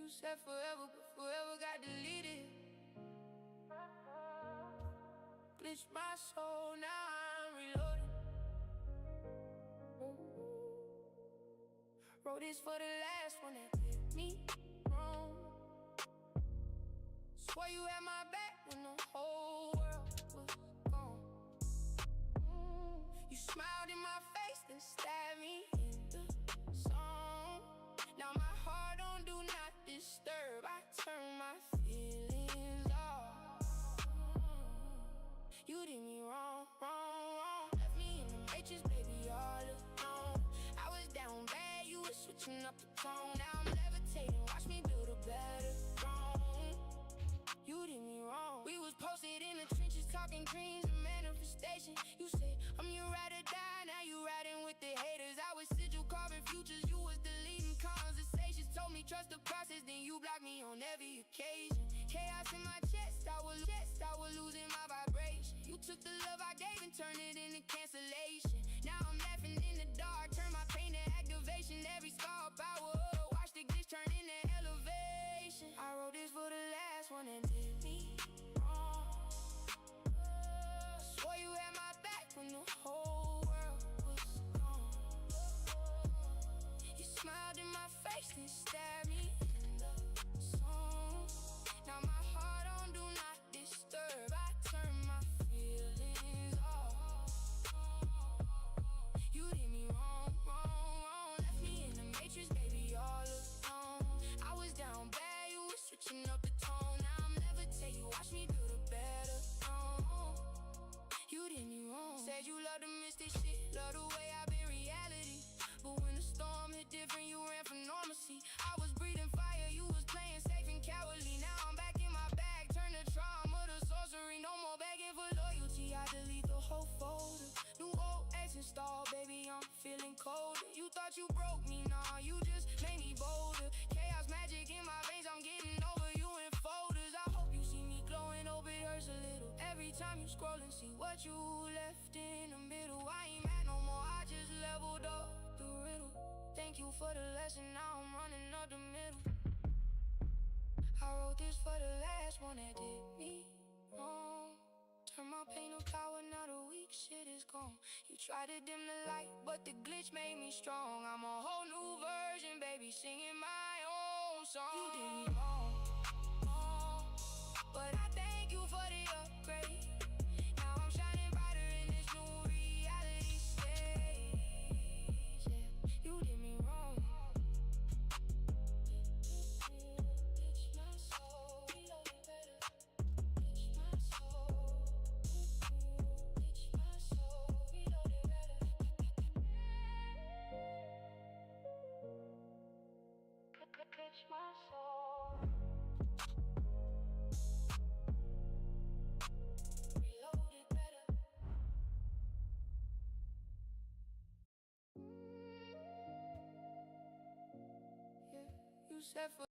You said forever, but forever got deleted. Glitched my soul, now I'm reloading. Wrote this for the last one that did me wrong. Swore you had my back when the whole world was gone. You smiled in my face, then stabbed me in the song. Now my heart don't do not disturb, I turn my feelings off. You did me wrong, wrong, wrong. Left me in the matrix, baby, all alone. I was down bad, you was switching up the tone. Now I'm levitating, watch me build a better throne. You did me wrong. We was posted in the trenches, talking dreams and manifestation. You said, I'm your ride or die, now you riding with the haters. I was sigil carving futures, you was deleting conversations. Told me trust the process, then you blocked me on every occasion. Chaos in my chest, I was losing my vibration. You took the love I gave and turned it into cancellation. Now I'm laughing in the dark, turn my pain to activation. Every scar power, watch the glitch turn into elevation. I wrote this for the last one that did me wrong. Swore you had my back when the whole world was gone. You smiled in my face and stabbed me in the song. Now my heart don't do not disturb, I turn my feelings off. You did me wrong, wrong, wrong. Left me in the matrix, baby, all alone. I was down bad, you was switching up the tone. Now I'm levitating, watch me build a better throne. You did me wrong. Said you love to miss this shit, love the way I've been reality. But when the storm hit different, you ran from normalcy. I was breathing fire, you was playing safe and cowardly. Now I'm back in my bag, turn the trauma to sorcery. No more begging for loyalty, I delete the whole folder. New old ex installed, baby, I'm feeling colder. You thought you broke me, nah, you just made me bolder. Chaos magic in my veins, I'm getting over you in folders. I hope you see me glowing, hope it hurts a little. Every time you scroll and see what you left in the middle. I ain't mad no more, I just leveled up the riddle. Thank you for the lesson, now I'm running up the middle. I wrote this for the last one that did me wrong. Turn my pain to power, now the weak shit is gone. You tried to dim the light, but the glitch made me strong. I'm a whole new version, baby, singing my own song. You did me wrong, wrong, but I thank you for the upgrade. Now I'm shining brighter in this new reality stage. Yeah, you did me wrong. My soul. Reloaded better. Yeah, you said for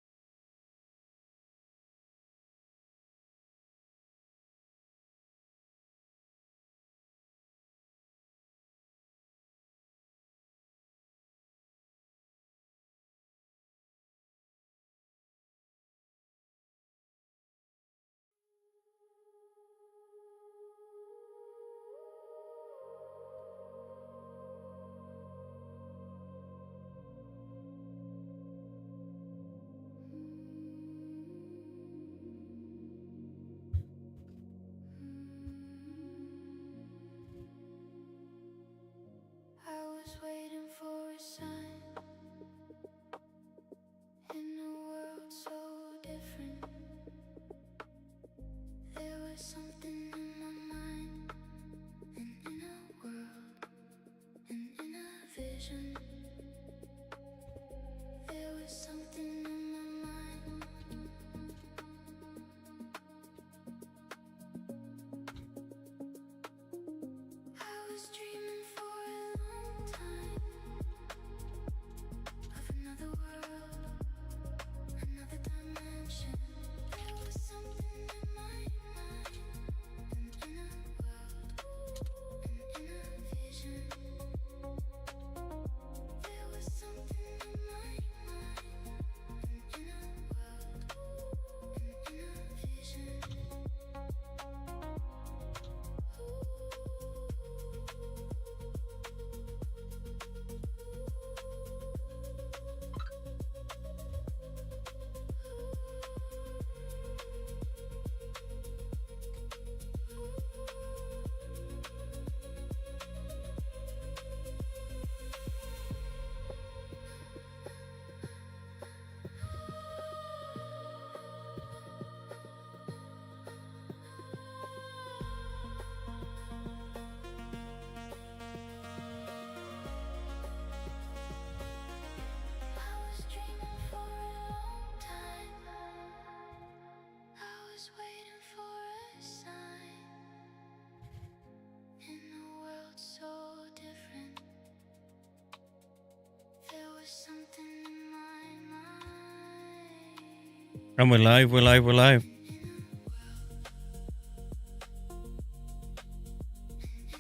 And we're live, we're live, we're live.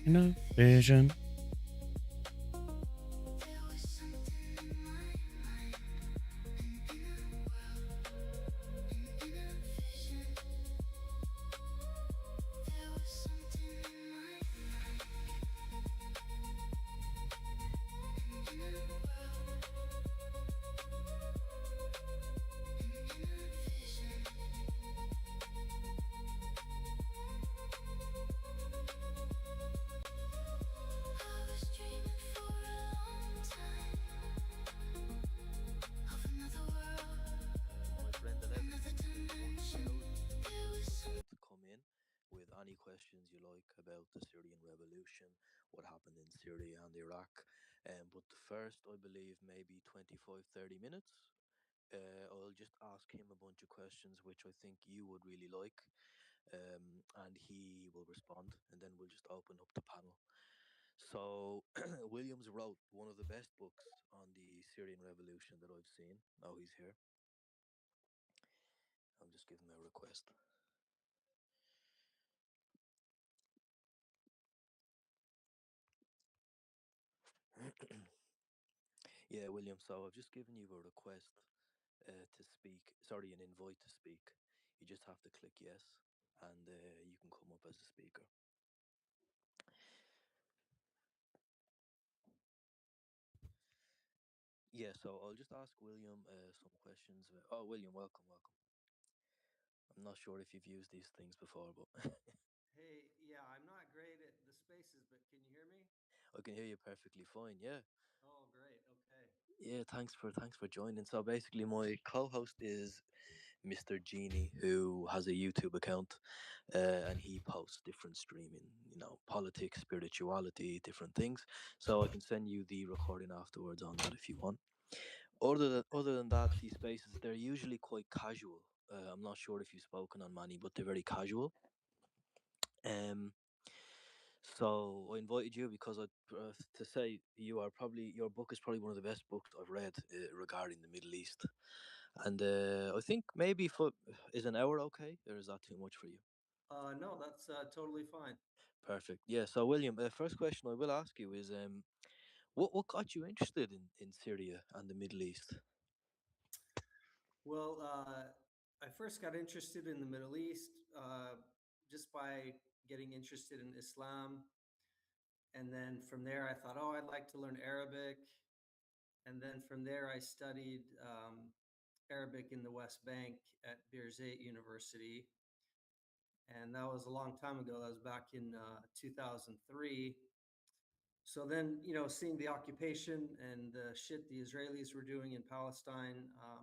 In a vision. My friend 11 is 1000. Feel free to come in with any questions you like about the Syrian revolution, what happened in Syria and Iraq. But first, I believe maybe 25, 30 minutes. I'll just ask him a bunch of questions which I think you would really like, and he will respond, and then we'll just open up the panel. So, Williams wrote one of the best books on the Syrian revolution that I've seen. Oh, he's here. I'll just give him a request. Yeah, William. So I've just given you a request to speak. Sorry, an invite to speak. You just have to click yes, and you can come up as a speaker. Yeah. So I'll just ask William some questions. Oh, William, welcome, welcome. I'm not sure if you've used these things before, but Hey, yeah, I'm not great at the spaces, but can you hear me? I can hear you perfectly fine. Yeah. Oh, great. Okay. Yeah. Thanks for joining. So basically, my co-host is Mr. Genie, who has a YouTube account, and he posts different streaming, politics, spirituality, different things. So I can send you the recording afterwards on that if you want. Other than that, these spaces they're usually quite casual. I'm not sure if you've spoken on many, but they're very casual. Um, so I invited you because to say your book is probably one of the best books I've read regarding the Middle East. And I think maybe for is an hour okay, or is that too much for you? No, that's totally fine. Perfect. Yeah. So William, the first question I will ask you is, what got you interested in Syria and the Middle East? Well, I first got interested in the Middle East just by getting interested in Islam. And then from there, I thought, oh, I'd like to learn Arabic. And then from there, I studied Arabic in the West Bank at Birzeit University. And that was a long time ago. That was back in 2003. So then, seeing the occupation and the shit the Israelis were doing in Palestine, I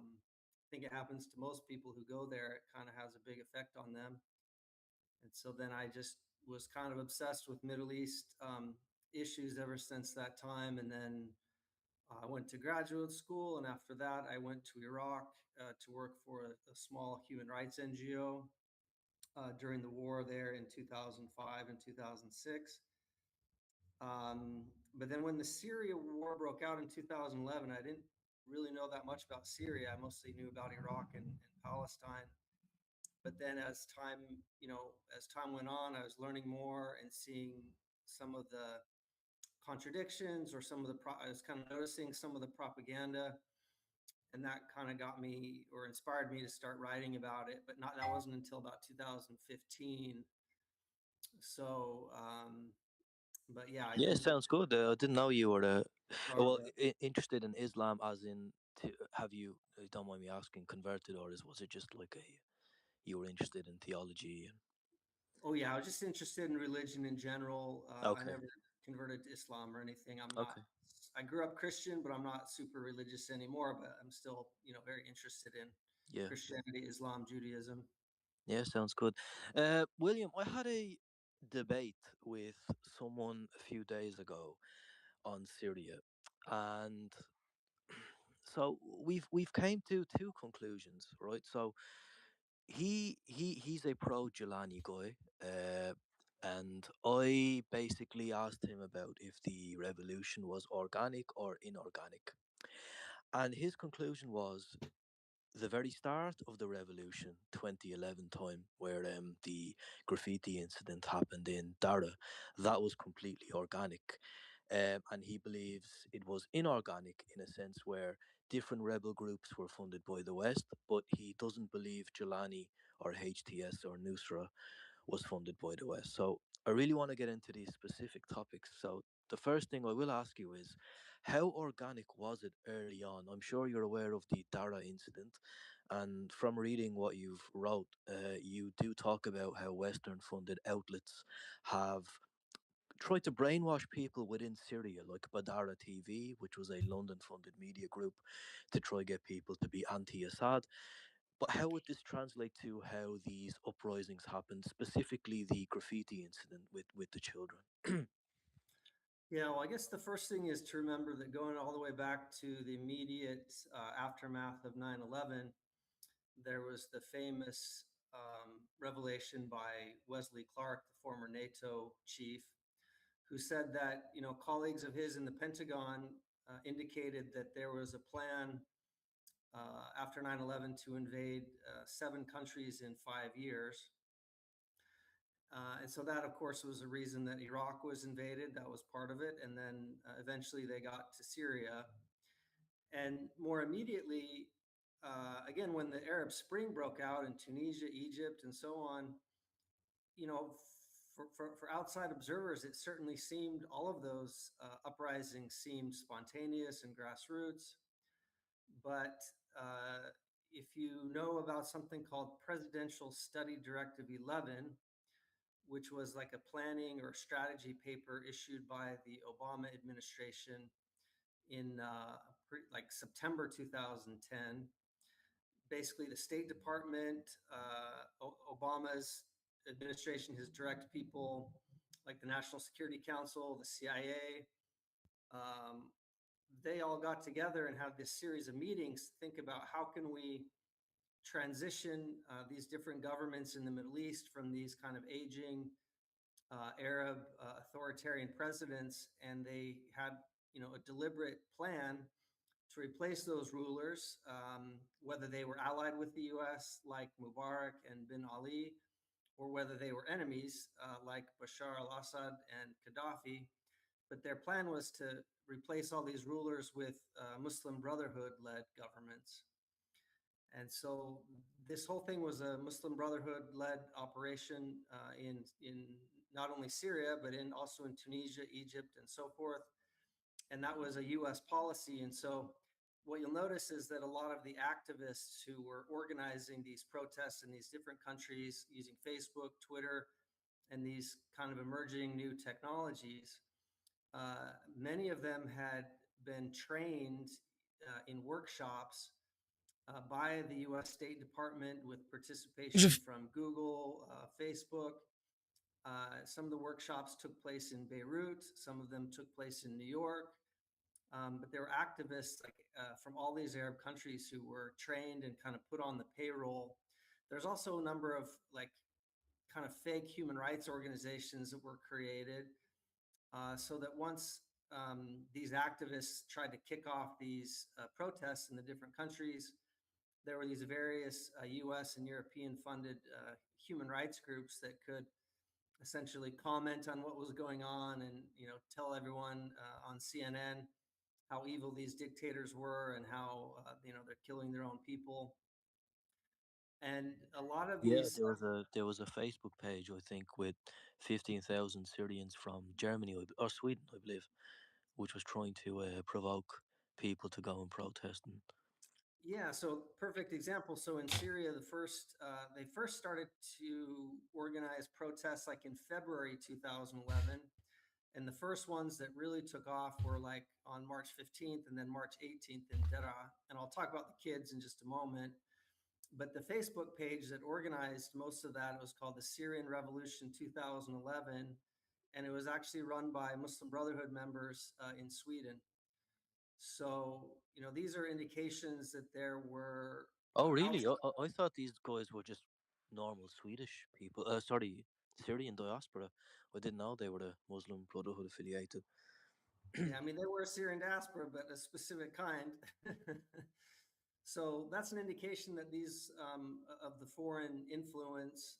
think it happens to most people who go there. It kind of has a big effect on them. And so then I just was kind of obsessed with Middle East issues ever since that time. And then I went to graduate school. And after that, I went to Iraq to work for a small human rights NGO during the war there in 2005 and 2006. But then when the Syria war broke out in 2011, I didn't really know that much about Syria. I mostly knew about Iraq and Palestine. But then as time went on, I was learning more and seeing some of the contradictions or I was kind of noticing some of the propaganda, and that kind of got me or inspired me to start writing about it. But not that wasn't until about 2015. So, but yeah, I Yeah, did sounds good. I didn't know you were start. well interested in Islam, as in have you? Don't mind me asking, converted, or was it just like a you were interested in theology? Oh yeah, I was just interested in religion in general. I Okay, never converted to Islam or anything. I'm not. okay, I grew up Christian, but I'm not super religious anymore. But I'm still, very interested in yeah, Christianity, Islam, Judaism. yeah, sounds good. William, I had a debate with someone a few days ago on Syria, and so we've came to two conclusions, right? So he's a pro Jelani guy, and I basically asked him about if the revolution was organic or inorganic, and his conclusion was the very start of the revolution, 2011 time, where the graffiti incident happened in Dara, that was completely organic. And he believes it was inorganic in a sense where different rebel groups were funded by the West, but he doesn't believe Jelani or HTS or Nusra was funded by the West. So I really want to get into these specific topics. So the first thing I will ask you is, how organic was it early on? I'm sure you're aware of the Dara incident, and from reading what you've wrote, you do talk about how Western-funded outlets have tried to brainwash people within Syria, like Badara TV, which was a London-funded media group, to try get people to be anti-Assad. But how would this translate to how these uprisings happened, specifically the graffiti incident with the children? Yeah, well, I guess the first thing is to remember that going all the way back to the immediate aftermath of 9/11, there was the famous revelation by Wesley Clark, the former NATO chief, who said that colleagues of his in the Pentagon indicated that there was a plan after 9/11 to invade 7 countries in 5 years. And so that, of course, was the reason that Iraq was invaded. That was part of it. And then eventually they got to Syria. And more immediately, again, when the Arab Spring broke out in Tunisia, Egypt, and so on, you know, for outside observers, it certainly seemed all of those uprisings seemed spontaneous and grassroots. But if you know about something called Presidential Study Directive 11, which was like a planning or strategy paper issued by the Obama administration in like September 2010. Basically, the State Department, Obama's administration, his direct people like the National Security Council, the CIA, um, they all got together and had this series of meetings to think about how can we transition these different governments in the Middle East from these kind of aging Arab authoritarian presidents, and they had a deliberate plan to replace those rulers, whether they were allied with the U.S. like Mubarak and Bin Ali, or whether they were enemies like Bashar al-Assad and Gaddafi. But their plan was to replace all these rulers with Muslim Brotherhood-led governments. And so this whole thing was a Muslim Brotherhood-led operation in not only Syria but in also in Tunisia, Egypt, and so forth. And that was a U.S. policy. And so what you'll notice is that a lot of the activists who were organizing these protests in these different countries using Facebook, Twitter, and these kind of emerging new technologies, many of them had been trained in workshops by the US State Department with participation from Google, Facebook. Some of the workshops took place in Beirut, some of them took place in New York. But there were activists like from all these Arab countries who were trained and kind of put on the payroll. There's also a number of like kind of fake human rights organizations that were created so that once these activists tried to kick off these protests in the different countries, there were these various US and European funded human rights groups that could essentially comment on what was going on and tell everyone on CNN how evil these dictators were and how they're killing their own people. And a lot of Yeah, these, there was a Facebook page, I think, with 15,000 Syrians from Germany or Sweden, I believe, which was trying to provoke people to go and protest. And yeah, so perfect example. So in Syria, they first started to organize protests like in February 2011. And the first ones that really took off were like on March 15th and then March 18th in Deraa. And I'll talk about the kids in just a moment. But the Facebook page that organized most of that, it was called the Syrian Revolution 2011. And it was actually run by Muslim Brotherhood members in Sweden. So, these are indications that there were oh, really? outside. I thought these guys were just normal Swedish people. Sorry, Syrian diaspora. I didn't know they were the Muslim Brotherhood affiliated. Yeah, I mean, they were Syrian diaspora, but a specific kind. So that's an indication that these of the foreign influence.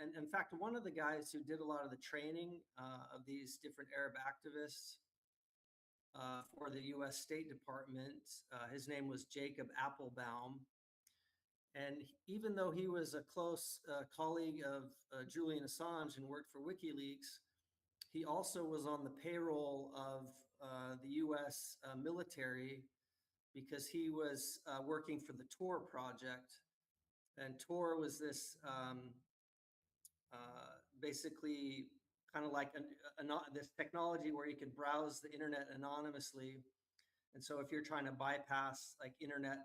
And in fact, one of the guys who did a lot of the training of these different Arab activists for the U.S. State Department, his name was Jacob Applebaum. And even though he was a close colleague of Julian Assange and worked for WikiLeaks, he also was on the payroll of the U.S. Military because he was working for the Tor project. And Tor was this basically kind of like this technology where you could browse the internet anonymously. And so if you're trying to bypass like internet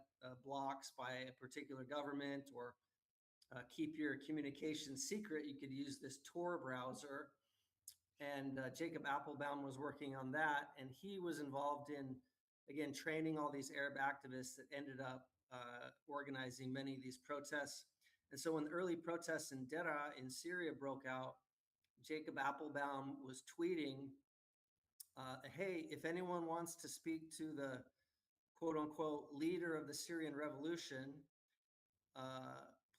blocks by a particular government or keep your communication secret, you could use this Tor browser. And Jacob Applebaum was working on that, and he was involved in, again, training all these Arab activists that ended up organizing many of these protests. And so when the early protests in Deraa in Syria broke out, Jacob Applebaum was tweeting, hey, if anyone wants to speak to the quote unquote leader of the Syrian revolution,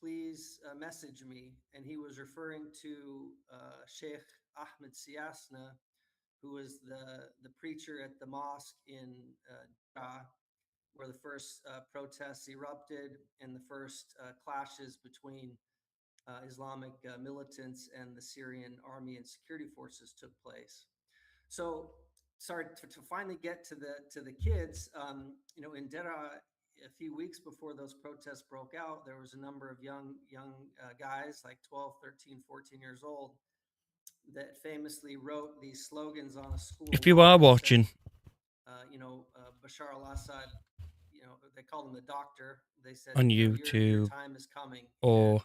please message me. And he was referring to Sheikh Ahmed Siasna, who was the preacher at the mosque in where the first protests erupted and the first clashes between Islamic militants and the Syrian army and security forces took place. So, sorry to finally get to the kids. In Deraa, a few weeks before those protests broke out, there was a number of young guys, like 12, 13, 14 years old, that famously wrote these slogans on a school If you wall are that watching said, Bashar al-Assad, they called him the doctor. They said, on your YouTube time is coming. or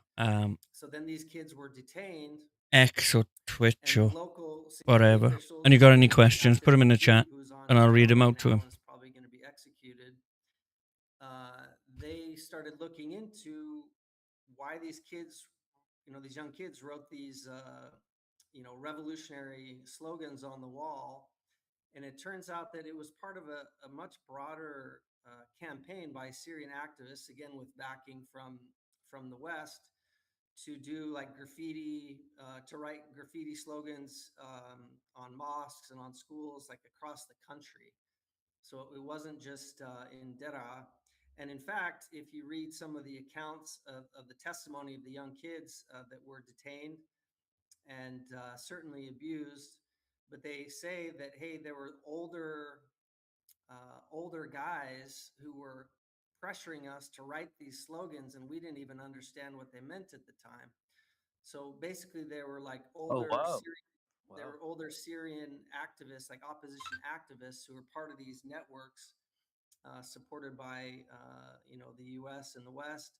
So then these kids were detained, X or Twitch and or local security whatever, officials, and you got any including questions, put them in the activist chat, Pete, who's on and I'll read them trial out to right now him. and is probably going to be executed, they started looking into why these kids, these young kids wrote these, revolutionary slogans on the wall. And it turns out that it was part of a much broader campaign by Syrian activists, again with backing from the West, to do like graffiti, to write graffiti slogans on mosques and on schools like across the country. So it wasn't just in Deraa. And in fact, if you read some of the accounts of the testimony of the young kids that were detained and certainly abused, but they say that, hey, there were older guys who were pressuring us to write these slogans, and we didn't even understand what they meant at the time. So basically, they were like Oh wow, there wow. were older Syrian activists, like opposition activists, who were part of these networks supported by the U.S. and the West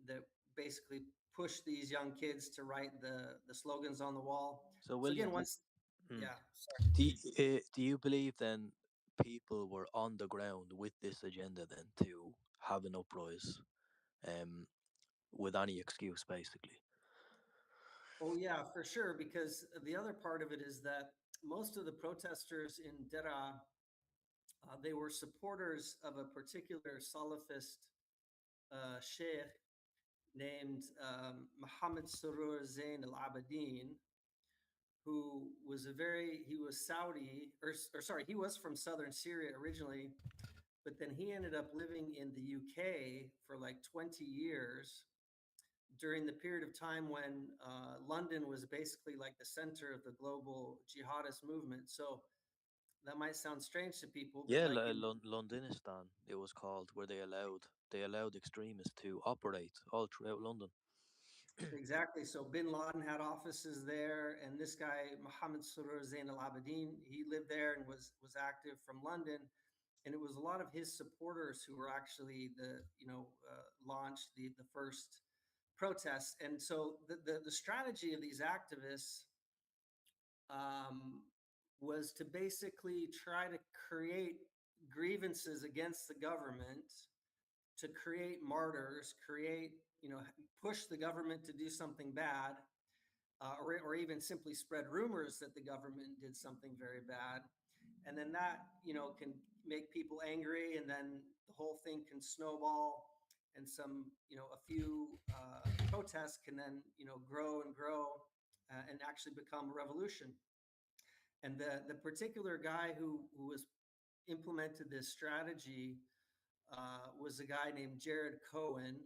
that basically pushed these young kids to write the slogans on the wall. So So William, again, once, mm, yeah, sorry. do you believe then people were on the ground with this agenda then to have an uprise, um, with any excuse basically? Oh yeah, for sure. Because the other part of it is that most of the protesters in Deraa, they were supporters of a particular Salafist sheikh named Mohammed Surur Zain al-Abidin, who was he was Saudi, or sorry, he was from southern Syria originally, but then he ended up living in the UK for like 20 years during the period of time when London was basically like the center of the global jihadist movement. So that might sound strange to people, but Yeah, like in Londonistan it was called, where they allowed extremists to operate all throughout London. exactly. So bin Laden had offices there, and this guy Mohammed Surur Zain al-Abidin, he lived there and was active from London, and it was a lot of his supporters who were actually launched the first protests. And so the strategy of these activists um, was to basically try to create grievances against the government, to create martyrs, push the government to do something bad, or even simply spread rumors that the government did something very bad. And then that, can make people angry, and then the whole thing can snowball. and a few protests can then, grow and grow and actually become a revolution. And the particular guy who was implemented this strategy was a guy named Jared Cohen,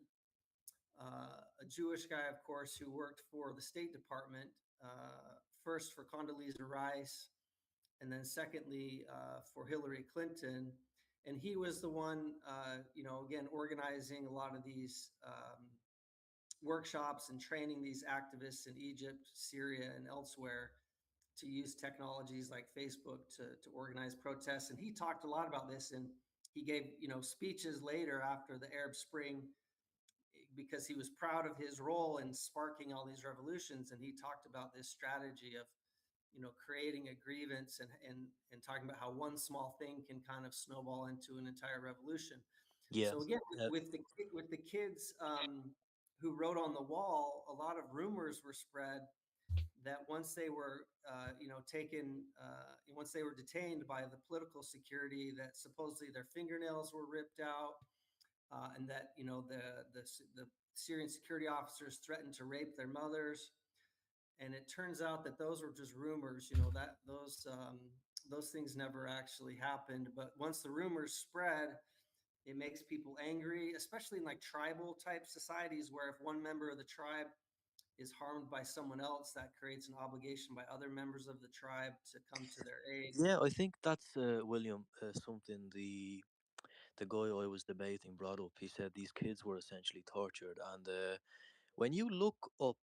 a Jewish guy, of course, who worked for the State Department, first for Condoleezza Rice, and then secondly for Hillary Clinton. And he was the one, again, organizing a lot of these workshops and training these activists in Egypt, Syria, and elsewhere to use technologies like Facebook to organize protests. And he talked a lot about this, and he gave speeches later after the Arab Spring because he was proud of his role in sparking all these revolutions. And he talked about this strategy of creating a grievance and talking about how one small thing can kind of snowball into an entire revolution. Yes. So again, with the kids who wrote on the wall, a lot of rumors were spread that once they were, once they were detained by the political security, that supposedly their fingernails were ripped out, and that the Syrian security officers threatened to rape their mothers. And it turns out that those were just rumors. That those things never actually happened. But once the rumors spread, it makes people angry, especially in like tribal type societies, where if one member of the tribe is harmed by someone else, that creates an obligation by other members of the tribe to come to their aid. Yeah, I think that's William, something the guy I was debating brought up. He said these kids were essentially tortured, and when you look up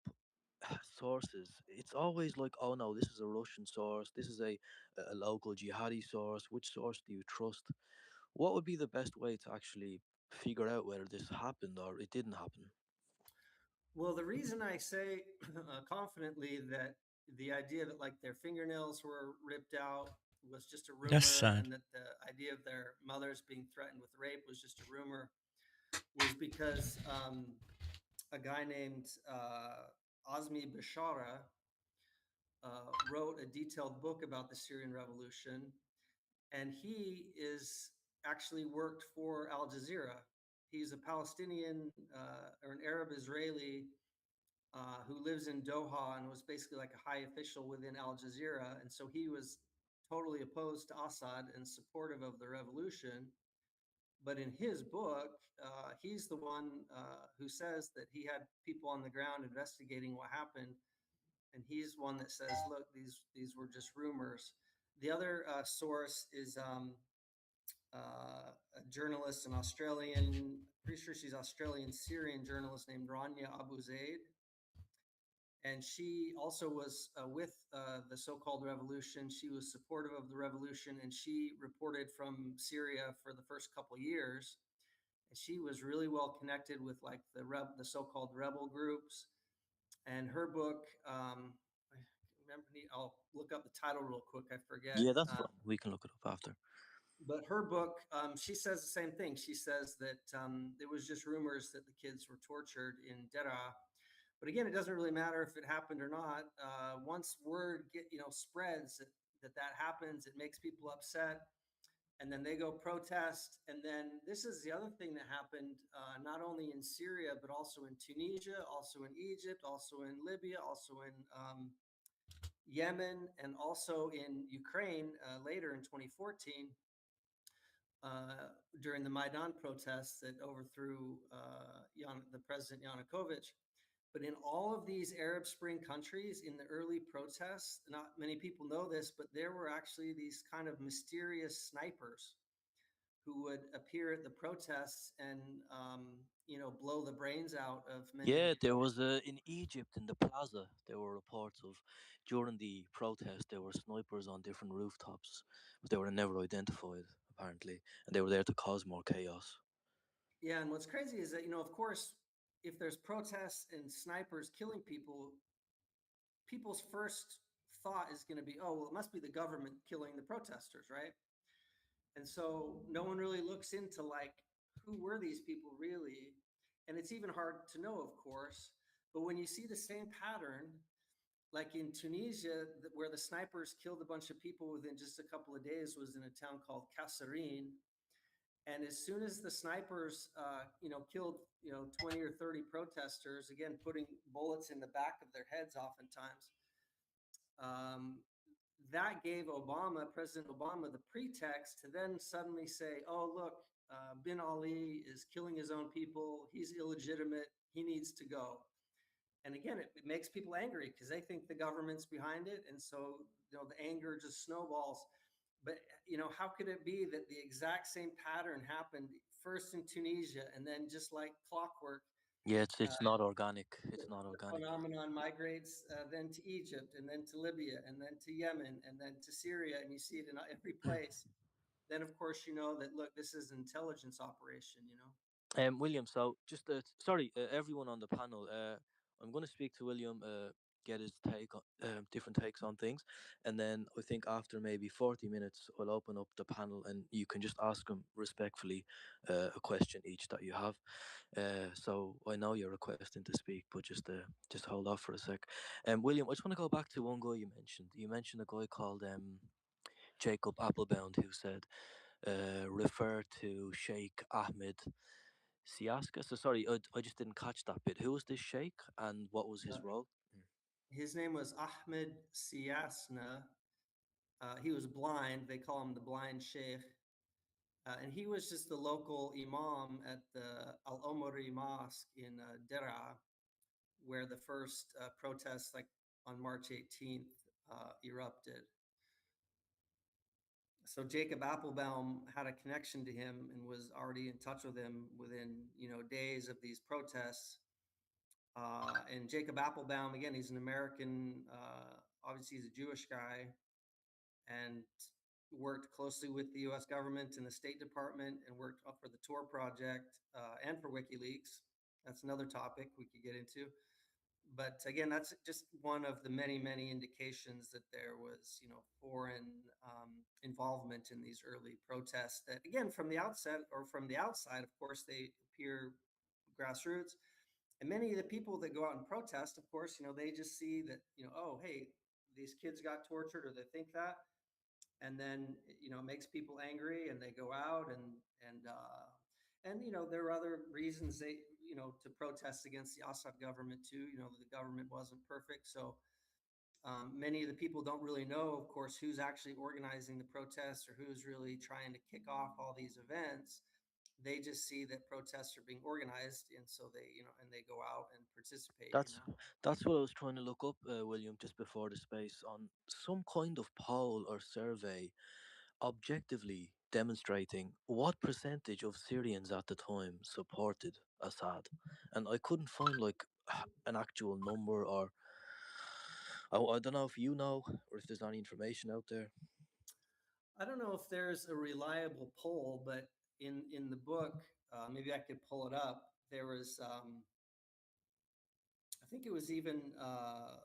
sources, it's always like, oh no, this is a Russian source, this is a local jihadi source. Which source do you trust? What would be the best way to actually figure out whether this happened or it didn't happen? Well, the reason I say confidently that the idea that like their fingernails were ripped out was just a That's rumor, sad. and that the idea of their mothers being threatened with rape was just a rumor, was because a guy named Azmi Bashara wrote a detailed book about the Syrian Revolution, and he is actually worked for Al Jazeera. He's a Palestinian or an Arab Israeli who lives in Doha and was basically like a high official within Al Jazeera. And so he was totally opposed to Assad and supportive of the revolution. But in his book, he's the one who says that he had people on the ground investigating what happened. And he's one that says, look, these were just rumors. The other source is a journalist, an Australian, pretty sure she's Australian Syrian journalist named Rania Abu Zaid. And she also was with the so-called revolution. She was supportive of the revolution, and she reported from Syria for the first couple of years. And she was really well connected with like the so-called rebel groups. And her book, I'll look up the title real quick. I forget. Yeah, that's fine. We can look it up after. But her book, she says the same thing. She says that it was just rumors that the kids were tortured in Deraa. But again, it doesn't really matter if it happened or not. Once word spreads that happens, it makes people upset, and then they go protest. And then this is the other thing that happened, not only in Syria but also in Tunisia, also in Egypt, also in Libya, also in Yemen, and also in Ukraine later in 2014. During the Maidan protests that overthrew the President Yanukovych. But in all of these Arab Spring countries, in the early protests, not many people know this, but there were actually these kind of mysterious snipers who would appear at the protests and, blow the brains out of many of Yeah, the. there was in Egypt in the plaza. There were reports of during the protest there were snipers on different rooftops, but they were never identified apparently, and they were there to cause more chaos. Yeah, and what's crazy is that, of course, if there's protests and snipers killing people, people's first thought is going to be, oh, well, it must be the government killing the protesters, right? And so no one really looks into like who were these people really, and it's even hard to know, of course. But when you see the same pattern, like in Tunisia, where the snipers killed a bunch of people within just a couple of days, was in a town called Kasserine. And as soon as the snipers, killed, 20 or 30 protesters, again, putting bullets in the back of their heads oftentimes, um, that gave Obama, President Obama, the pretext to then suddenly say, oh, look, Bin Ali is killing his own people. He's illegitimate. He needs to go. And again, it makes people angry because they think the government's behind it. And so, the anger just snowballs. But, how could it be that the exact same pattern happened first in Tunisia and then just like clockwork, Yeah, uh, it's not organic. It's not the organic. phenomenon migrates then to Egypt and then to Libya and then to Yemen and then to Syria, and you see it in every place. Then, of course, you know that, look, this is an intelligence operation. William, so just sorry, everyone on the panel. I'm going to speak to William, get his take on different takes on things, and then I think after maybe 40 minutes, I'll open up the panel, and you can just ask him respectfully a question each that you have. So I know you're requesting to speak, but just hold off for a sec. William, I just want to go back to one guy you mentioned. You mentioned a guy called Jacob Applebound who said refer to Sheikh Ahmed Siaska. So sorry, I just didn't catch that bit. Who was this sheikh and what was Uh, his role? his name was Ahmed Siasna. He was blind. They call him the blind sheikh. And he was just the local imam at the Al Omari Mosque in Dera, where the first protests, like on March 18th, erupted. So Jacob Applebaum had a connection to him and was already in touch with him within days of these protests. And Jacob Applebaum, again, he's an American. Obviously, he's a Jewish guy, and worked closely with the U.S. government and the State Department, and worked up for the Tor project and for WikiLeaks. That's another topic we could get into. But again, that's just one of the many, many indications that there was, foreign involvement in these early protests. That, again, from the outset or from the outside, of course, they appear grassroots. And many of the people that go out and protest, of course, they just see that, oh, hey, these kids got tortured, or they think that, and then it makes people angry, and they go out and there are other reasons they to protest against the Assad government too. The government wasn't perfect, so many of the people don't really know, of course, who's actually organizing the protests or who's really trying to kick off all these events. They just see that protests are being organized, and so and they go out and participate. That's that's what I was trying to look up, William, just before the space on some kind of poll or survey, objectively demonstrating what percentage of Syrians at the time supported Assad, and I couldn't find like an actual number or I don't know if you know or if there's any information out there. I don't know if there's a reliable poll, but in the book, maybe I could pull it up. There was, I think it was even uh,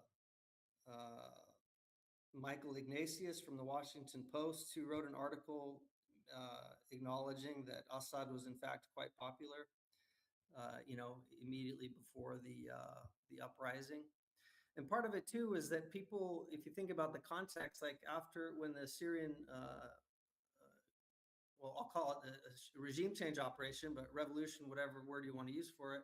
Michael Ignatius from the Washington Post who wrote an article acknowledging that Assad was in fact quite popular. Immediately before the uprising. And part of it too is that people, if you think about the context, like after when the Syrian well, I'll call it a regime change operation, but revolution, whatever word you want to use for it.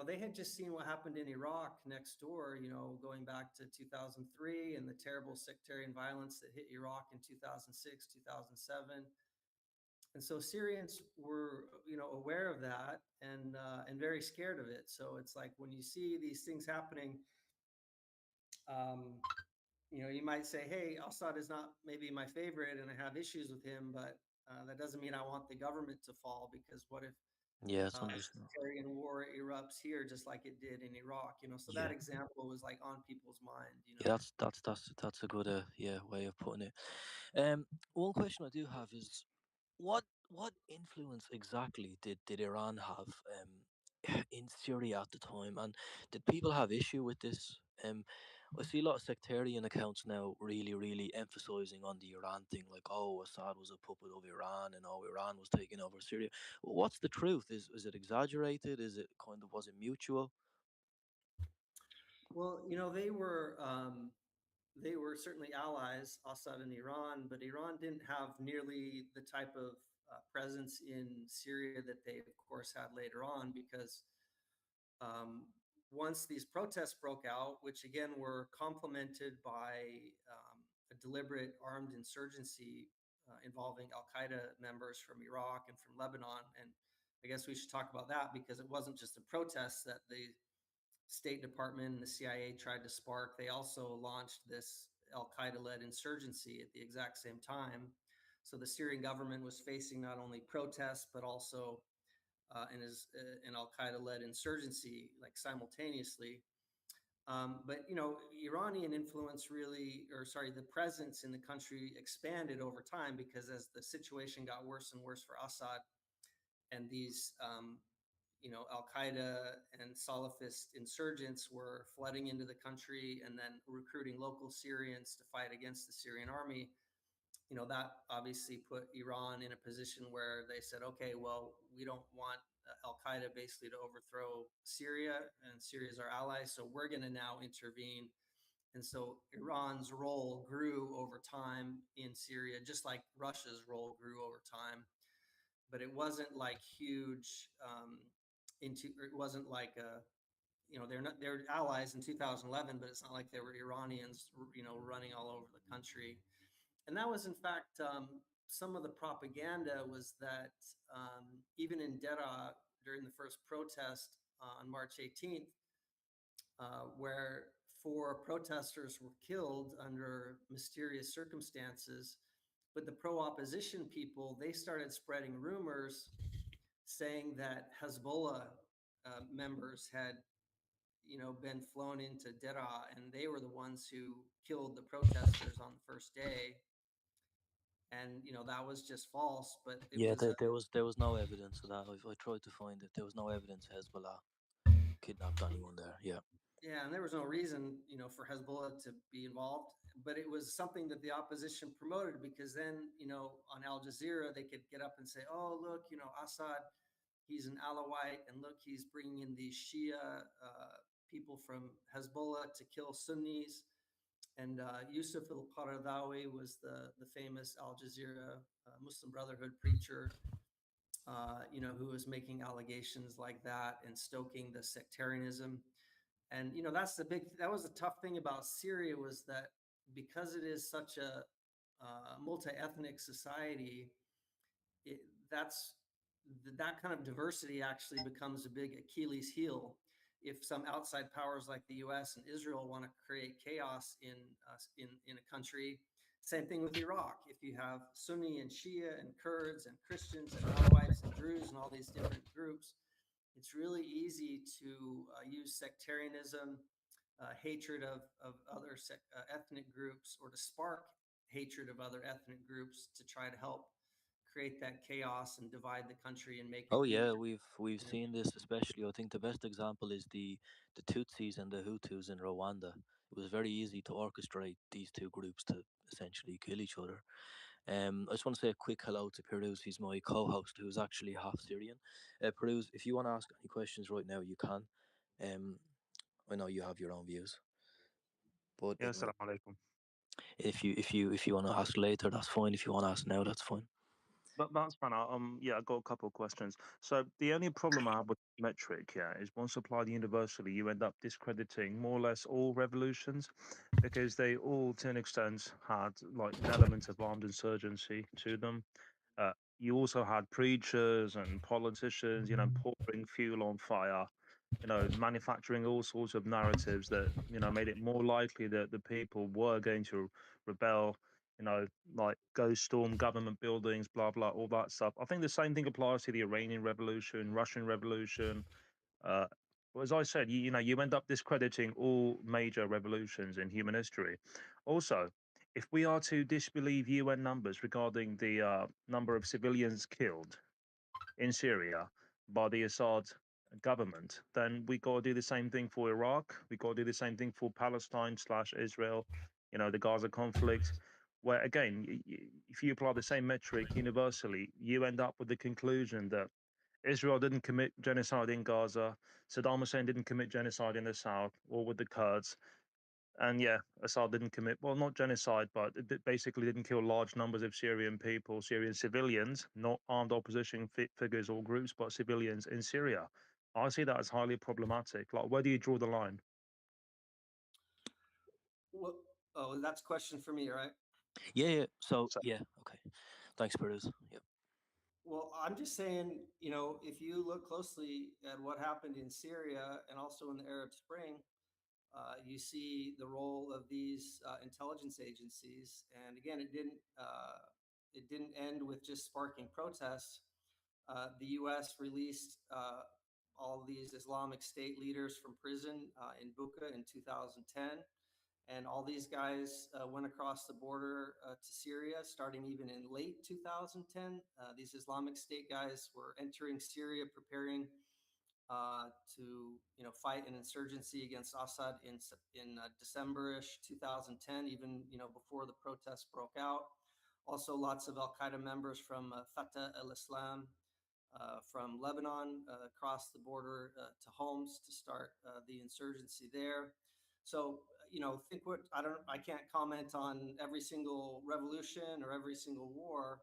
They had just seen what happened in Iraq next door, going back to 2003 and the terrible sectarian violence that hit Iraq in 2006, 2007. And so Syrians were, aware of that and very scared of it. So it's like when you see these things happening, um, you might say, hey, Assad is not maybe my favorite and I have issues with him, but that doesn't mean I want the government to fall, because what if Yeah, it's a understandable. sectarian war erupts here just like it did in Iraq? So that Yeah. example was like on people's mind. Yeah, that's a good way of putting it. One question I do have is what influence exactly did Iran have in Syria at the time, and did people have issue with this? I see a lot of sectarian accounts now really emphasizing on the Iran thing, like oh Assad was a puppet of Iran and oh Iran was taking over Syria. What's the truth? Is it exaggerated? Is it kind of was it mutual? Well, they were they were certainly allies, Assad and Iran, but Iran didn't have nearly the type of presence in Syria that they, of course, had later on because um, once these protests broke out, which again were complemented by a deliberate armed insurgency involving Al Qaeda members from Iraq and from Lebanon. And I guess we should talk about that because it wasn't just a protest that the State Department and the CIA tried to spark. They also launched this Al Qaeda led insurgency at the exact same time. So the Syrian government was facing not only protests, but also an Al Qaeda led insurgency, like simultaneously. But you know, Iranian influence really, or sorry, the presence in the country expanded over time because as the situation got worse and worse for Assad, and these Al Qaeda and Salafist insurgents were flooding into the country and then recruiting local Syrians to fight against the Syrian army. That obviously put Iran in a position where they said, okay, well, we don't want Al Qaeda basically to overthrow Syria, and Syria is our ally, so we're going to now intervene. And so Iran's role grew over time in Syria, just like Russia's role grew over time. But it wasn't like huge it wasn't like they're allies in 2011, but it's not like there were Iranians running all over the country. And that was in fact some of the propaganda was that even in Dera during the first protest on March 18th, where 4 protesters were killed under mysterious circumstances, but the pro-opposition people, they started spreading rumors saying that Hezbollah members had been flown into Dera, and they were the ones who killed the protesters on the first day. And that was just false, but it Yeah, was there was no evidence of that. I tried to find it. There was no evidence Hezbollah kidnapped anyone there. Yeah. yeah, and there was no reason for Hezbollah to be involved, but it was something that the opposition promoted because then on Al Jazeera they could get up and say, oh look, Assad, he's an Alawite, and look, he's bringing in these Shia people from Hezbollah to kill Sunnis. And Yusuf al-Qaradawi was the famous Al Jazeera Muslim Brotherhood preacher, who was making allegations like that and stoking the sectarianism. And that was the tough thing about Syria, was that because it is such a multi-ethnic society, it, that's that kind of diversity actually becomes a big Achilles heel if some outside powers like the U.S. and Israel want to create chaos in a country. Same thing with Iraq. If you have Sunni and Shia and Kurds and Christians and Alawites and Druze and all these different groups, it's really easy to use sectarianism, hatred of other ethnic groups, or to spark hatred of other ethnic groups to try to help create that chaos and divide the country and make it Oh yeah, easier. we've Yeah. seen this, especially. I think the best example is the Tutsis and the Hutus in Rwanda. It was very easy to orchestrate these two groups to essentially kill each other. I just want to say a quick hello to Piruz. He's my co-host, who's actually half Syrian. Piruz, if you want to ask any questions right now, you can. Um, I know you have your own views, but Yeah, assalamu alaikum. if you want to ask later, that's fine. If you want to ask now, that's fine. But that's fine. Yeah, I got a couple of questions. So the only problem I have with metric, yeah, is once applied universally, you end up discrediting more or less all revolutions, because they all, to an extent, had like an element of armed insurgency to them. You also had preachers and politicians, pouring fuel on fire, manufacturing all sorts of narratives that, made it more likely that the people were going to rebel, like go storm government buildings, blah, blah, all that stuff. I think the same thing applies to the Iranian Revolution, Russian Revolution. Uh, but as I said, you end up discrediting all major revolutions in human history. Also, if we are to disbelieve UN numbers regarding the number of civilians killed in Syria by the Assad government, then we got to do the same thing for Iraq. We got to do the same thing for Palestine slash Israel, the Gaza conflict, where again, if you apply the same metric universally, you end up with the conclusion that Israel didn't commit genocide in Gaza, Saddam Hussein didn't commit genocide in the south or with the Kurds. And yeah, Assad didn't commit, well, not genocide, but it basically didn't kill large numbers of Syrian people, Syrian civilians, not armed opposition figures or groups, but civilians in Syria. I see that as highly problematic. Like, where do you draw the line? Well, oh, that's a question for me, right? Yeah, yeah. So So, yeah, okay. Thanks, Peruz. Yep. Well, I'm just saying, you know, if you look closely at what happened in Syria and also in the Arab Spring, you see the role of these intelligence agencies. And again, it didn't end with just sparking protests. The U.S. released all these Islamic State leaders from prison in Buka in 2010. And all these guys went across the border to Syria, starting even in late 2010. These Islamic State guys were entering Syria, preparing to fight an insurgency against Assad in December-ish 2010, even before the protests broke out. Also, lots of Al Qaeda members from Fatah al-Islam from Lebanon across the border to Homs to start the insurgency there. So, think what I can't comment on every single revolution or every single war.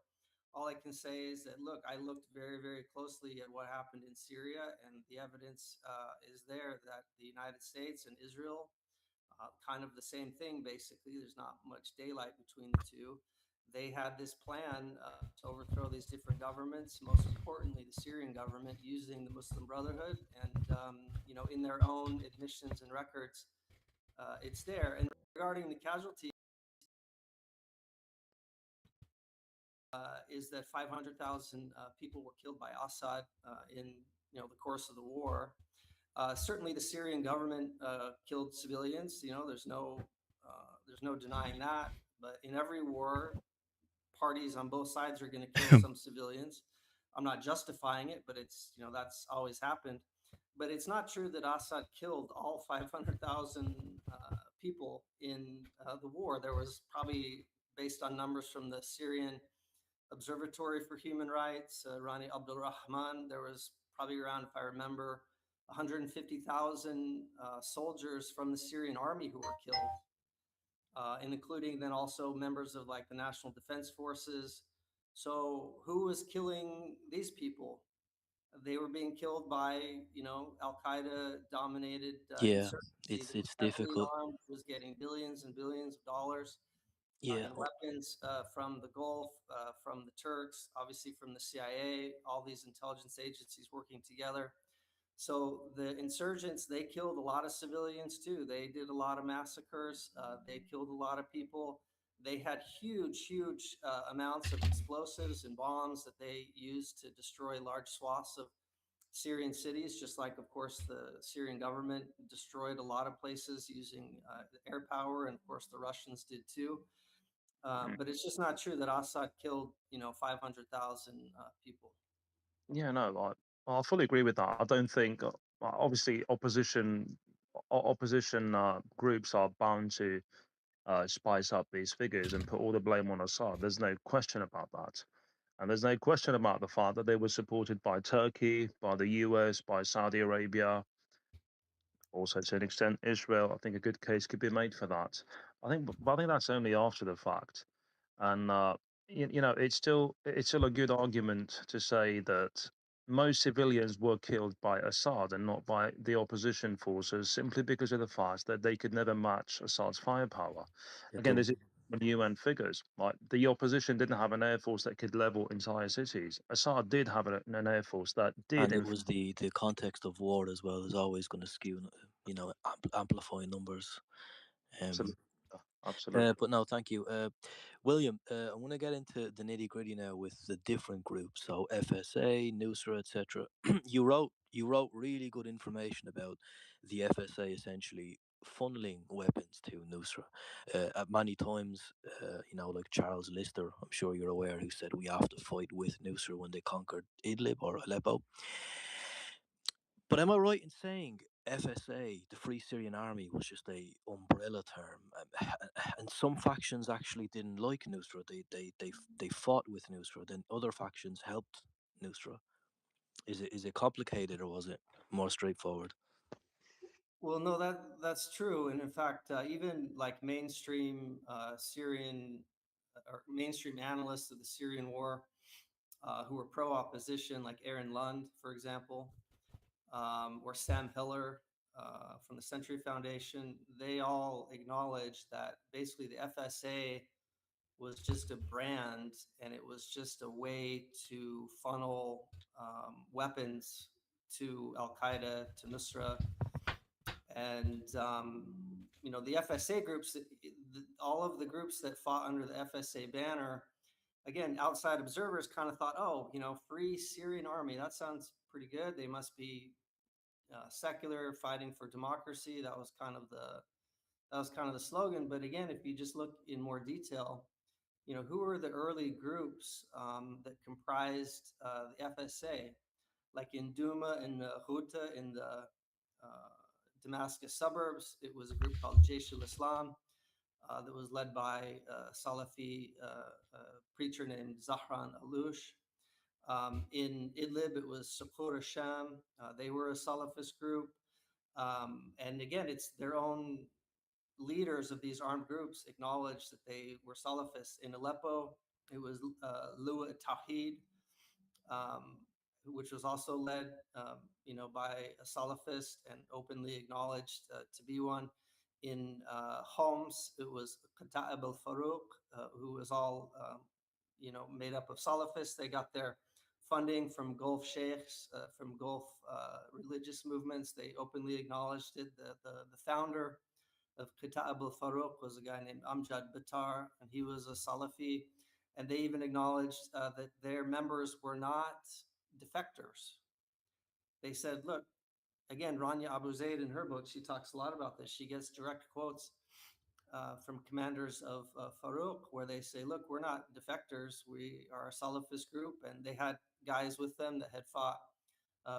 All I can say is that, look, I looked very, very closely at what happened in Syria, and the evidence is there that the United States and Israel, kind of the same thing, basically. There's not much daylight between the two. They had this plan to overthrow these different governments, most importantly, the Syrian government, using the Muslim Brotherhood. And, in their own admissions and records, it's there. And regarding the casualties, is that 500,000 people were killed by Assad in the course of the war. Certainly, the Syrian government killed civilians. There's no denying that. But in every war, parties on both sides are going to kill some civilians. I'm not justifying it, but it's that's always happened. But it's not true that Assad killed all 500,000 people in the war. There was probably, based on numbers from the Syrian Observatory for Human Rights, Rani Abdul Rahman, there was probably around, if I remember, 150,000 soldiers from the Syrian army who were killed, and including then also members of like the National Defense Forces. So who was killing these people? They were being killed by, Al Qaeda dominated Yeah, insurgency it's that was it's heavily difficult. armed, was getting billions and billions of dollars Yeah, in weapons from the Gulf, from the Turks, obviously from the CIA, all these intelligence agencies working together. So the insurgents, they killed a lot of civilians too. They did a lot of massacres. They killed a lot of people. They had huge, huge amounts of explosives and bombs that they used to destroy large swaths of Syrian cities, just like, of course, the Syrian government destroyed a lot of places using air power, and of course, the Russians did too. mm, But it's just not true that Assad killed, 500,000 people. yeah, no, I fully agree with that. I don't think, obviously, opposition groups are bound to spice up these figures and put all the blame on Assad. There's no question about that. And there's no question about the fact that they were supported by Turkey, by the US, by Saudi Arabia, also to an extent Israel. I think a good case could be made for that. But I think that's only after the fact. And it's still a good argument to say that most civilians were killed by Assad and not by the opposition forces, simply because of the fact that they could never match Assad's firepower. yeah, Again, there's UN figures. Like, the opposition didn't have an air force that could level entire cities. Assad did have an air force that did, and in it fact, was the context of war as well is always going to skew, amplify numbers. Um, absolutely, absolutely. but no, thank you, William. I'm going to get into the nitty gritty now with the different groups. So FSA, Nusra, etc. You wrote really good information about the FSA essentially funneling weapons to Nusra. At many times, like Charles Lister, I'm sure you're aware, who said we have to fight with Nusra when they conquered Idlib or Aleppo. But am I right in saying FSA, the Free Syrian Army, was just a umbrella term, and some factions actually didn't like Nusra. They fought with Nusra. Then other factions helped Nusra. Is it complicated, or was it more straightforward? Well, no, that's true, and in fact, even like mainstream Syrian or mainstream analysts of the Syrian war who were pro-opposition, like Aaron Lund, for example, or Sam Hiller from the Century Foundation, they all acknowledge that basically the FSA was just a brand and it was just a way to funnel weapons to Al Qaeda, to Nusra. And, the FSA groups, all of the groups that fought under the FSA banner, again, outside observers kind of thought, oh, Free Syrian Army, that sounds pretty good. They must be secular, fighting for democracy. That was kind of the slogan. But again, if you just look in more detail, who were the early groups that comprised the FSA? Like in Douma and Ghouta in the Damascus suburbs, it was a group called Jaish al-Islam that was led by a Salafi preacher named Zahran Aloush. In Idlib, it was Suqur Sham. They were a Salafist group. And again, it's their own leaders of these armed groups acknowledged that they were Salafists. In Aleppo, it was Liwa Tawhid, um, which was also led, by a Salafist and openly acknowledged to be one. In Homs, it was Khata'ib al-Faruq, who was all, made up of Salafists. They got their funding from Gulf sheikhs, from Gulf religious movements. They openly acknowledged it. The founder of Khata'ib al-Faruq was a guy named Amjad Battar, and he was a Salafi. And they even acknowledged that their members were not defectors. They said, look, again, Rania Abu Zaid in her book, she talks a lot about this. She gets direct quotes from commanders of Farouk where they say, look, we're not defectors. We are a Salafist group. And they had guys with them that had fought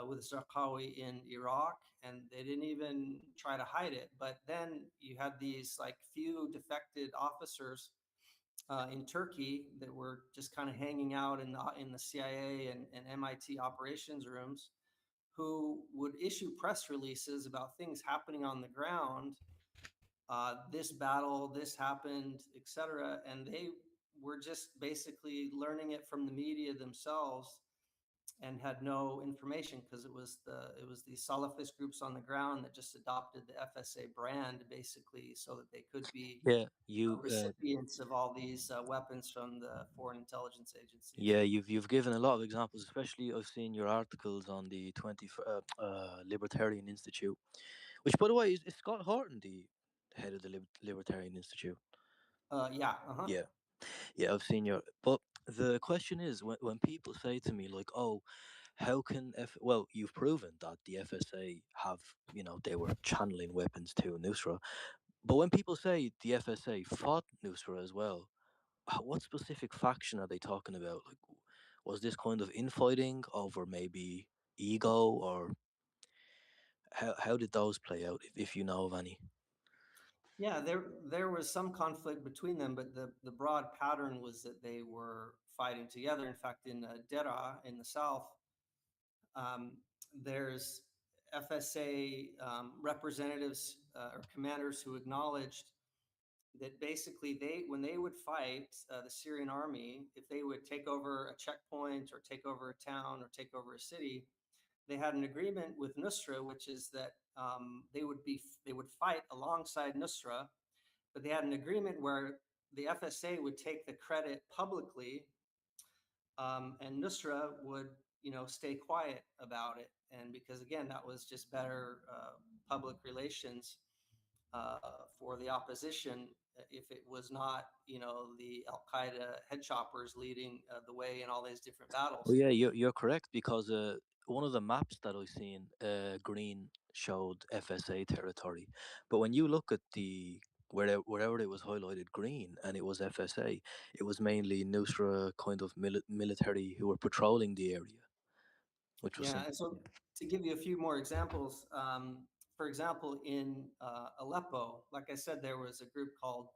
with Zarqawi in Iraq, and they didn't even try to hide it. But then you had these like few defected officers in Turkey that were just kind of hanging out in the CIA and MIT operations rooms, who would issue press releases about things happening on the ground. This battle, this happened, etc. And they were just basically learning it from the media themselves and had no information because it was the Salafist groups on the ground that just adopted the FSA brand basically so that they could be Yeah, you recipients of all these weapons from the foreign intelligence agencies. yeah, you've given a lot of examples, especially I've seen your articles on the Libertarian Institute, which by the way is Scott Horton the head of the Libertarian Institute? Yeah. Uh-huh. Yeah. Yeah, I've seen your. But the question is, when people say to me like, "Oh, how can well, you've proven that the FSA have, they were channeling weapons to Nusra. But when people say the FSA fought Nusra as well, what specific faction are they talking about? Like, was this kind of infighting over maybe ego, or how did those play out, if you know of any? Yeah, there was some conflict between them, but the broad pattern was that they were fighting together. In fact, in Dera in the south, um, there's FSA representatives or commanders who acknowledged that basically when they would fight the Syrian army, if they would take over a checkpoint or take over a town or take over a city, they had an agreement with Nusra, which is that they would fight alongside Nusra, but they had an agreement where the FSA would take the credit publicly, and Nusra would, stay quiet about it. And because again, that was just better public relations uh, for the opposition if it was not, the Al Qaeda head choppers leading the way in all these different Well, battles. yeah, you're correct because one of the maps that I seen, green showed FSA territory, but when you look at the wherever it was highlighted green and it was FSA, it was mainly Nusra kind of military who were patrolling the area, which was Yeah, some. and so to give you a few more examples, for example, in Aleppo, like I said, there was a group called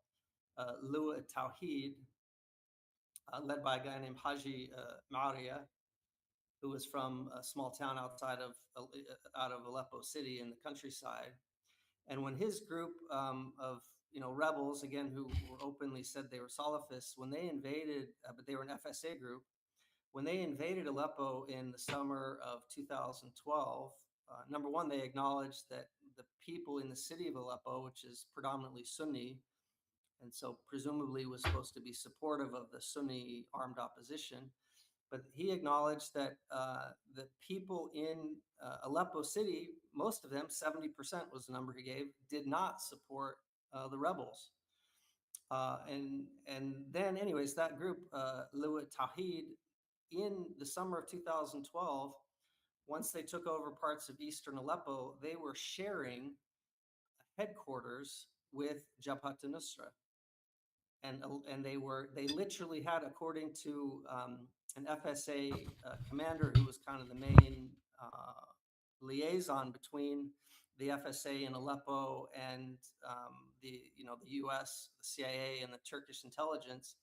Liwa Tawhid, led by a guy named Haji Maria, who was from a small town out of Aleppo city in the countryside. And when his group of rebels, again, who were openly said they were Salafists, when they invaded, but they were an FSA group, when they invaded Aleppo in the summer of 2012, number one, they acknowledged that the people in the city of Aleppo, which is predominantly Sunni, and so presumably was supposed to be supportive of the Sunni armed opposition, but he acknowledged that the people in Aleppo city, most of them, 70% was the number he gave, did not support the rebels. And then, anyways, that group, Liwa Tawhid, in the summer of 2012, once they took over parts of eastern Aleppo, they were sharing headquarters with Jabhat al-Nusra. And they literally had, according to an FSA commander who was kind of the main liaison between the FSA in Aleppo and the U.S., the CIA, and the Turkish intelligence.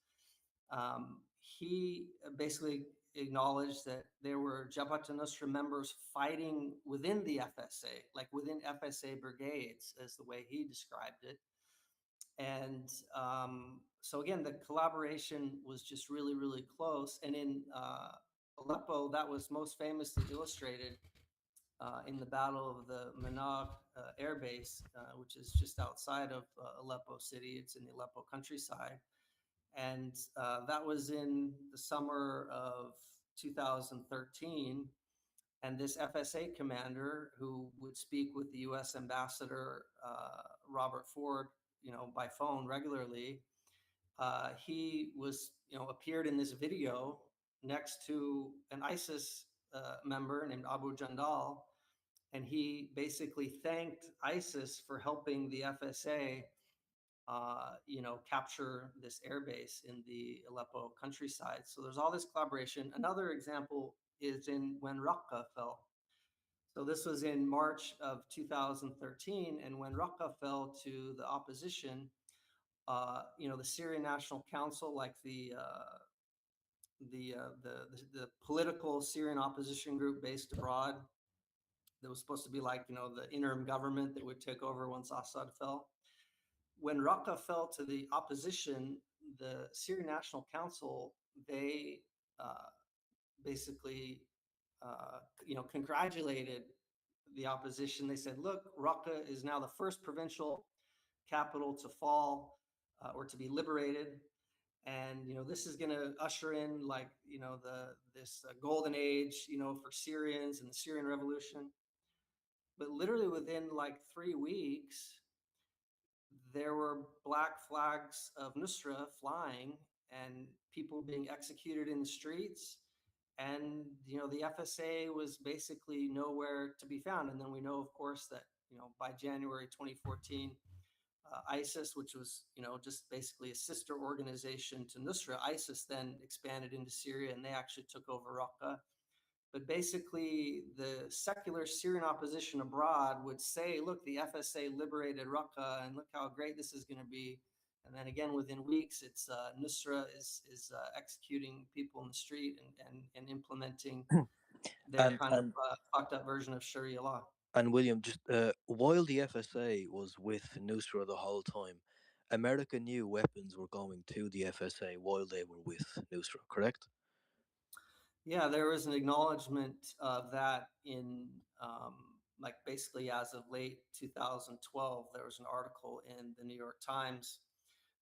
He basically acknowledged that there were Jabhat al-Nusra members fighting within the FSA, like within FSA brigades, as the way he described it. And so again, the collaboration was just really, really close. And in Aleppo, that was most famously illustrated in the Battle of the Manag Air Base, which is just outside of Aleppo city. It's in the Aleppo countryside. And that was in the summer of 2013. And this FSA commander, who would speak with the U.S. ambassador, Robert Ford, by phone regularly, he was, appeared in this video next to an ISIS member named Abu Jandal. And he basically thanked ISIS for helping the FSA capture this airbase in the Aleppo countryside. So there's all this collaboration. Another example is when Raqqa fell. So this was in March of 2013, and when Raqqa fell to the opposition, the Syrian National Council, like the political Syrian opposition group based abroad, that was supposed to be like the interim government that would take over once Assad fell. When Raqqa fell to the opposition, the Syrian National Council, they basically, congratulated the opposition. They said, look, Raqqa is now the first provincial capital to fall or to be liberated. And, this is going to usher in this golden age, for Syrians and the Syrian revolution. But literally within 3 weeks, there were black flags of Nusra flying and people being executed in the streets. And, the FSA was basically nowhere to be found. And then we know, of course, that, by January 2014, ISIS, which was, just basically a sister organization to Nusra, ISIS then expanded into Syria and they actually took over Raqqa. But basically, the secular Syrian opposition abroad would say, look, the FSA liberated Raqqa and look how great this is going to be. And then again, within weeks, it's Nusra is executing people in the street and implementing their and fucked up version of Sharia law. And William, just while the FSA was with Nusra the whole time, America knew weapons were going to the FSA while they were with Nusra, correct? Yeah, there was an acknowledgement of that in basically as of late 2012. There was an article in the New York Times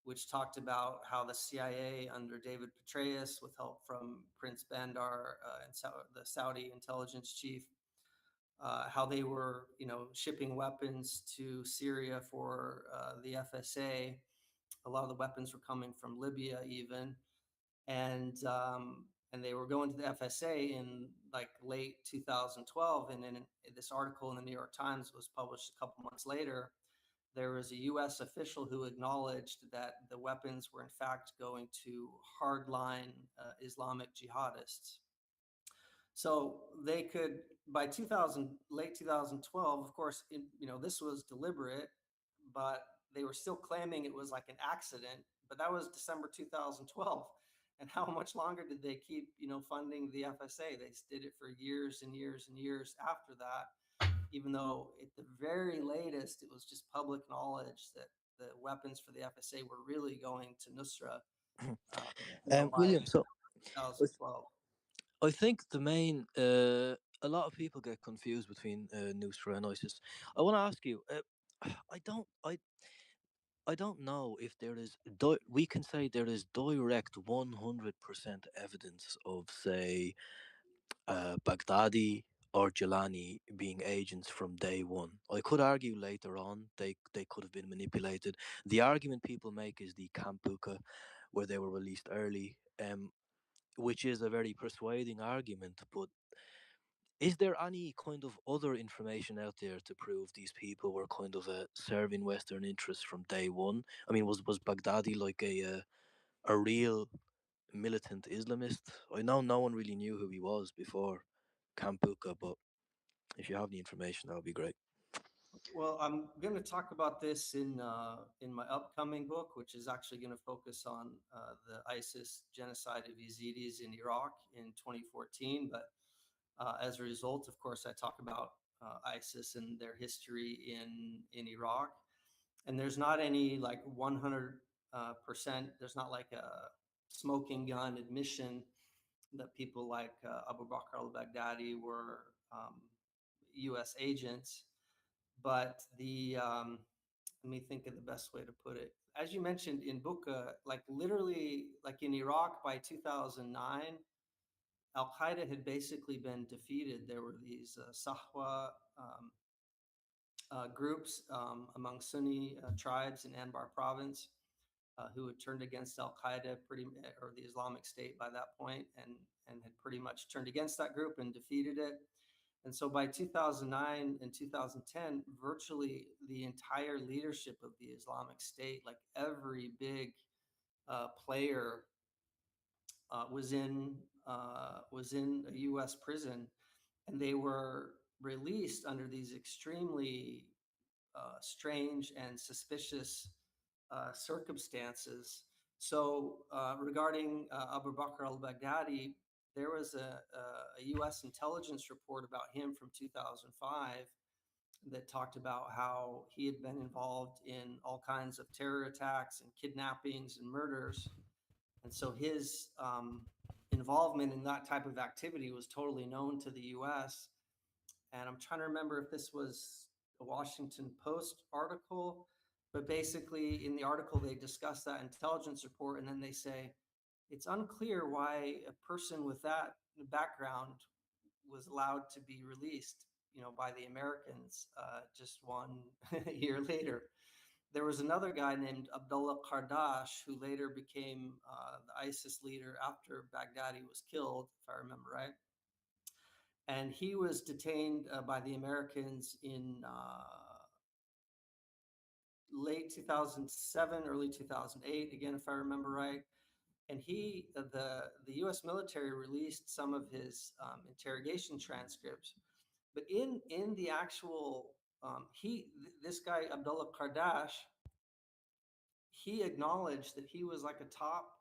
which talked about how the CIA under David Petraeus, with help from Prince Bandar and the Saudi intelligence chief, how they were, shipping weapons to Syria for the FSA. A lot of the weapons were coming from Libya, even, and they were going to the FSA in late 2012. And then this article in the New York Times was published a couple months later. There was a U.S. official who acknowledged that the weapons were in fact going to hardline Islamic jihadists. So they could, by late 2012, of course, this was deliberate, but they were still claiming it was like an accident. But that was December 2012. And how much longer did they keep, funding the FSA? They did it for years and years and years after that, even though at the very latest it was just public knowledge that the weapons for the FSA were really going to Nusra, by William, so I 2012. I think the main a lot of people get confused between Nusra and ISIS. I want to ask you. I don't. I don't know if there is. We can say there is direct 100% evidence of, say, Baghdadi or Jelani being agents from day one. I could argue later on they could have been manipulated. The argument people make is the Kampuka, where they were released early, which is a very persuading argument. But is there any kind of other information out there to prove these people were kind of serving Western interests from day one? I mean, was Baghdadi like a real militant Islamist? I know no one really knew who he was before Kampuka, but if you have the information, that would be great. Well, I'm going to talk about this in my upcoming book, which is actually going to focus on the ISIS genocide of Yazidis in Iraq in 2014. But as a result, of course, I talk about ISIS and their history in Iraq, and there's not any like 100%. There's not like a smoking gun admission that people like Abu Bakr al-Baghdadi were U.S. agents. But let me think of the best way to put it. As you mentioned in Buka, like literally, like in Iraq by 2009, Al Qaeda had basically been defeated. There were these Sahwa groups among Sunni tribes in Anbar province who had turned against Al Qaeda or the Islamic State by that point, and had pretty much turned against that group and defeated it. And so by 2009 and 2010, virtually the entire leadership of the Islamic State, like every big player, was in a U.S. prison, and they were released under these extremely strange and suspicious circumstances. So, regarding Abu Bakr al-Baghdadi, there was a U.S. intelligence report about him from 2005 that talked about how he had been involved in all kinds of terror attacks and kidnappings and murders. And so his involvement in that type of activity was totally known to the U.S. And I'm trying to remember if this was a Washington Post article, but basically in the article they discuss that intelligence report, and then they say it's unclear why a person with that background was allowed to be released, by the Americans just 1 year later. There was another guy named Abdullah Qardash who later became the ISIS leader after Baghdadi was killed, if I remember right. And he was detained by the Americans in late 2007, early 2008, again, if I remember right. And the U.S. military released some of his interrogation transcripts, but in the actual this guy Abdullah Qardash, he acknowledged that he was like a top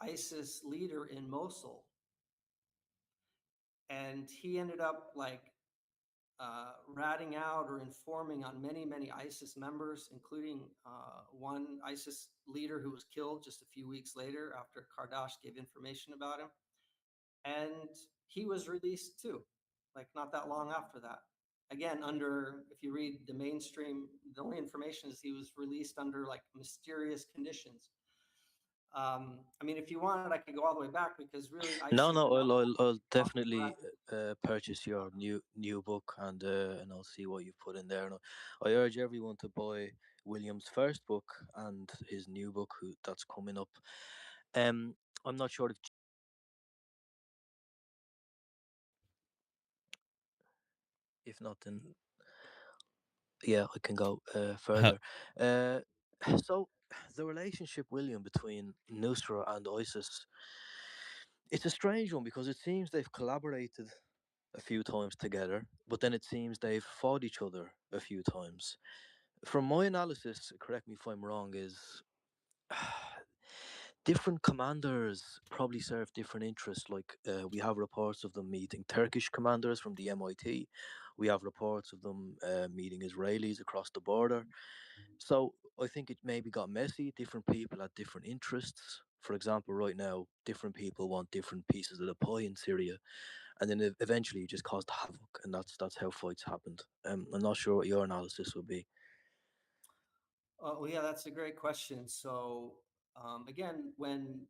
ISIS leader in Mosul, and he ended up like ratting out or informing on many ISIS members, including one ISIS leader who was killed just a few weeks later after Qardash gave information about him. And he was released too, like not that long after that. Again, if you read the mainstream, the only information is he was released under like mysterious conditions. I mean, if you wanted, I could go all the way back because really, No, ISIS. no, I'll definitely purchase your new book, and I'll see what you've put in there. And I urge everyone to buy William's first book and his new book, that's coming up. I'm not sure if not, then yeah, I can go further. Uh, so the relationship, William, between Nusra and ISIS, it's a strange one because it seems they've collaborated a few times together, but then it seems they've fought each other a few times. From my analysis, correct me if I'm wrong, is different commanders probably serve different interests. Like we have reports of them meeting Turkish commanders from the MIT. We have reports of them meeting Israelis across the border. So I think it maybe got messy. Different people had different interests. For example, right now, different people want different pieces of the pie in Syria, and then eventually it just caused havoc, and that's how fights happened. I'm not sure what your analysis would be. Well, yeah, that's a great question. So, again, when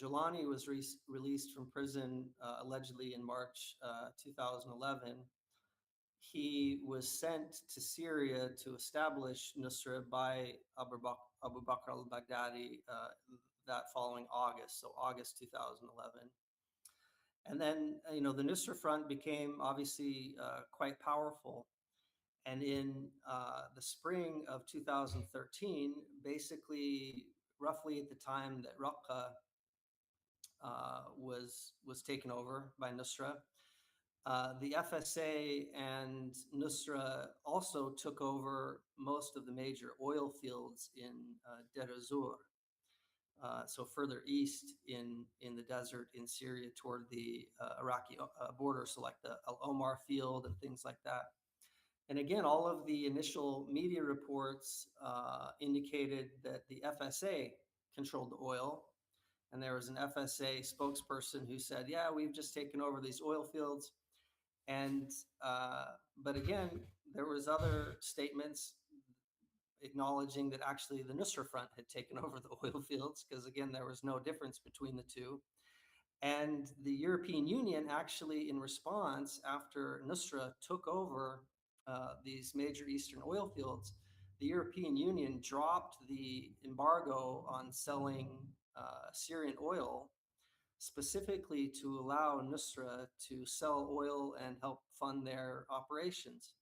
Jelani was released from prison, allegedly in March 2011, he was sent to Syria to establish Nusra by Abu Bakr al-Baghdadi that following August, so August 2011. And then, the Nusra Front became obviously quite powerful. And in the spring of 2013, basically, roughly at the time that Raqqa was taken over by Nusra, the FSA and Nusra also took over most of the major oil fields in Deir ez-Zor, so further east in the desert in Syria toward the Iraqi border, so like the Al Omar field and things like that. And again, all of the initial media reports indicated that the FSA controlled the oil. And there was an FSA spokesperson who said, yeah, we've just taken over these oil fields. And, but again, there was other statements acknowledging that actually the Nusra Front had taken over the oil fields, because again, there was no difference between the two. And the European Union actually, in response, after Nusra took over these major eastern oil fields, the European Union dropped the embargo on selling Syrian oil, specifically to allow Nusra to sell oil and help fund their operations.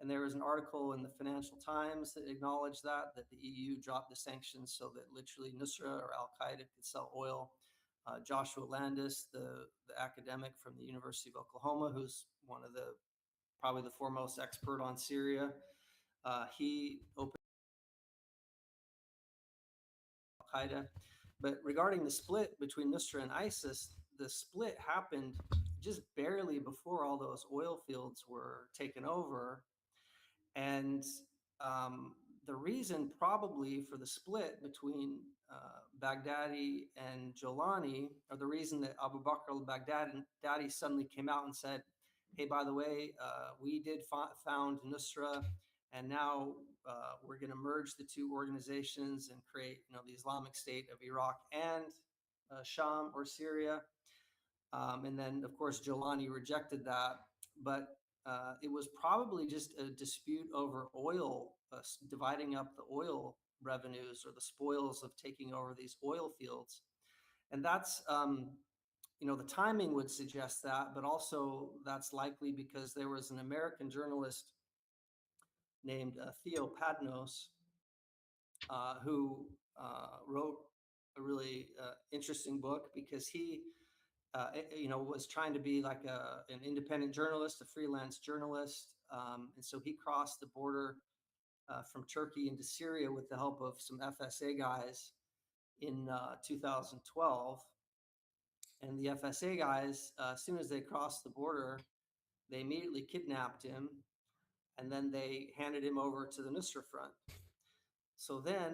And there was an article in the Financial Times that acknowledged that the EU dropped the sanctions so that literally Nusra or Al-Qaeda could sell oil. Joshua Landis, the academic from the University of Oklahoma, who's one of the probably the foremost expert on Syria, he opened Al-Qaeda. But regarding the split between Nusra and ISIS, the split happened just barely before all those oil fields were taken over. And the reason probably for the split between Baghdadi and Jolani, or the reason that Abu Bakr al-Baghdadi suddenly came out and said, hey, by the way, we did found Nusra, and now we're going to merge the two organizations and create, the Islamic State of Iraq and Sham or Syria. And then, of course, Jolani rejected that. But it was probably just a dispute over oil, dividing up the oil revenues or the spoils of taking over these oil fields. And that's, the timing would suggest that, but also that's likely because there was an American journalist named Theo Padnos who wrote a really interesting book because he was trying to be like an independent journalist, a freelance journalist. And so he crossed the border from Turkey into Syria with the help of some FSA guys in 2012. And the FSA guys, as soon as they crossed the border, they immediately kidnapped him, and then they handed him over to the Nusra Front. So then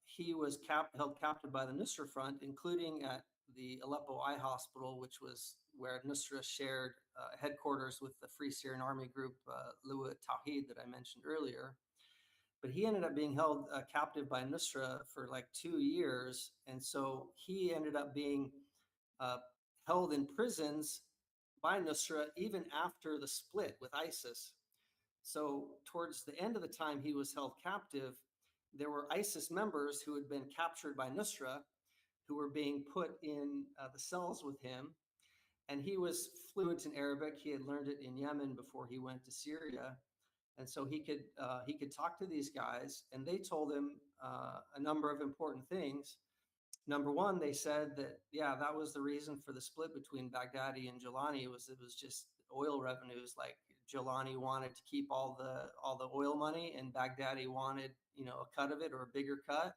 he was held captive by the Nusra Front, including at the Aleppo Eye Hospital, which was where Nusra shared headquarters with the Free Syrian Army group, Liwa Tawhid, that I mentioned earlier. But he ended up being held captive by Nusra for like 2 years. And so he ended up being held in prisons by Nusra even after the split with ISIS. So towards the end of the time he was held captive, there were ISIS members who had been captured by Nusra who were being put in the cells with him. And he was fluent in Arabic. He had learned it in Yemen before he went to Syria. And so he could talk to these guys, and they told him a number of important things. Number one, they said that, yeah, that was the reason for the split between Baghdadi and Jolani. It was just oil revenues. Like Jolani wanted to keep all the oil money, and Baghdadi wanted, a cut of it or a bigger cut.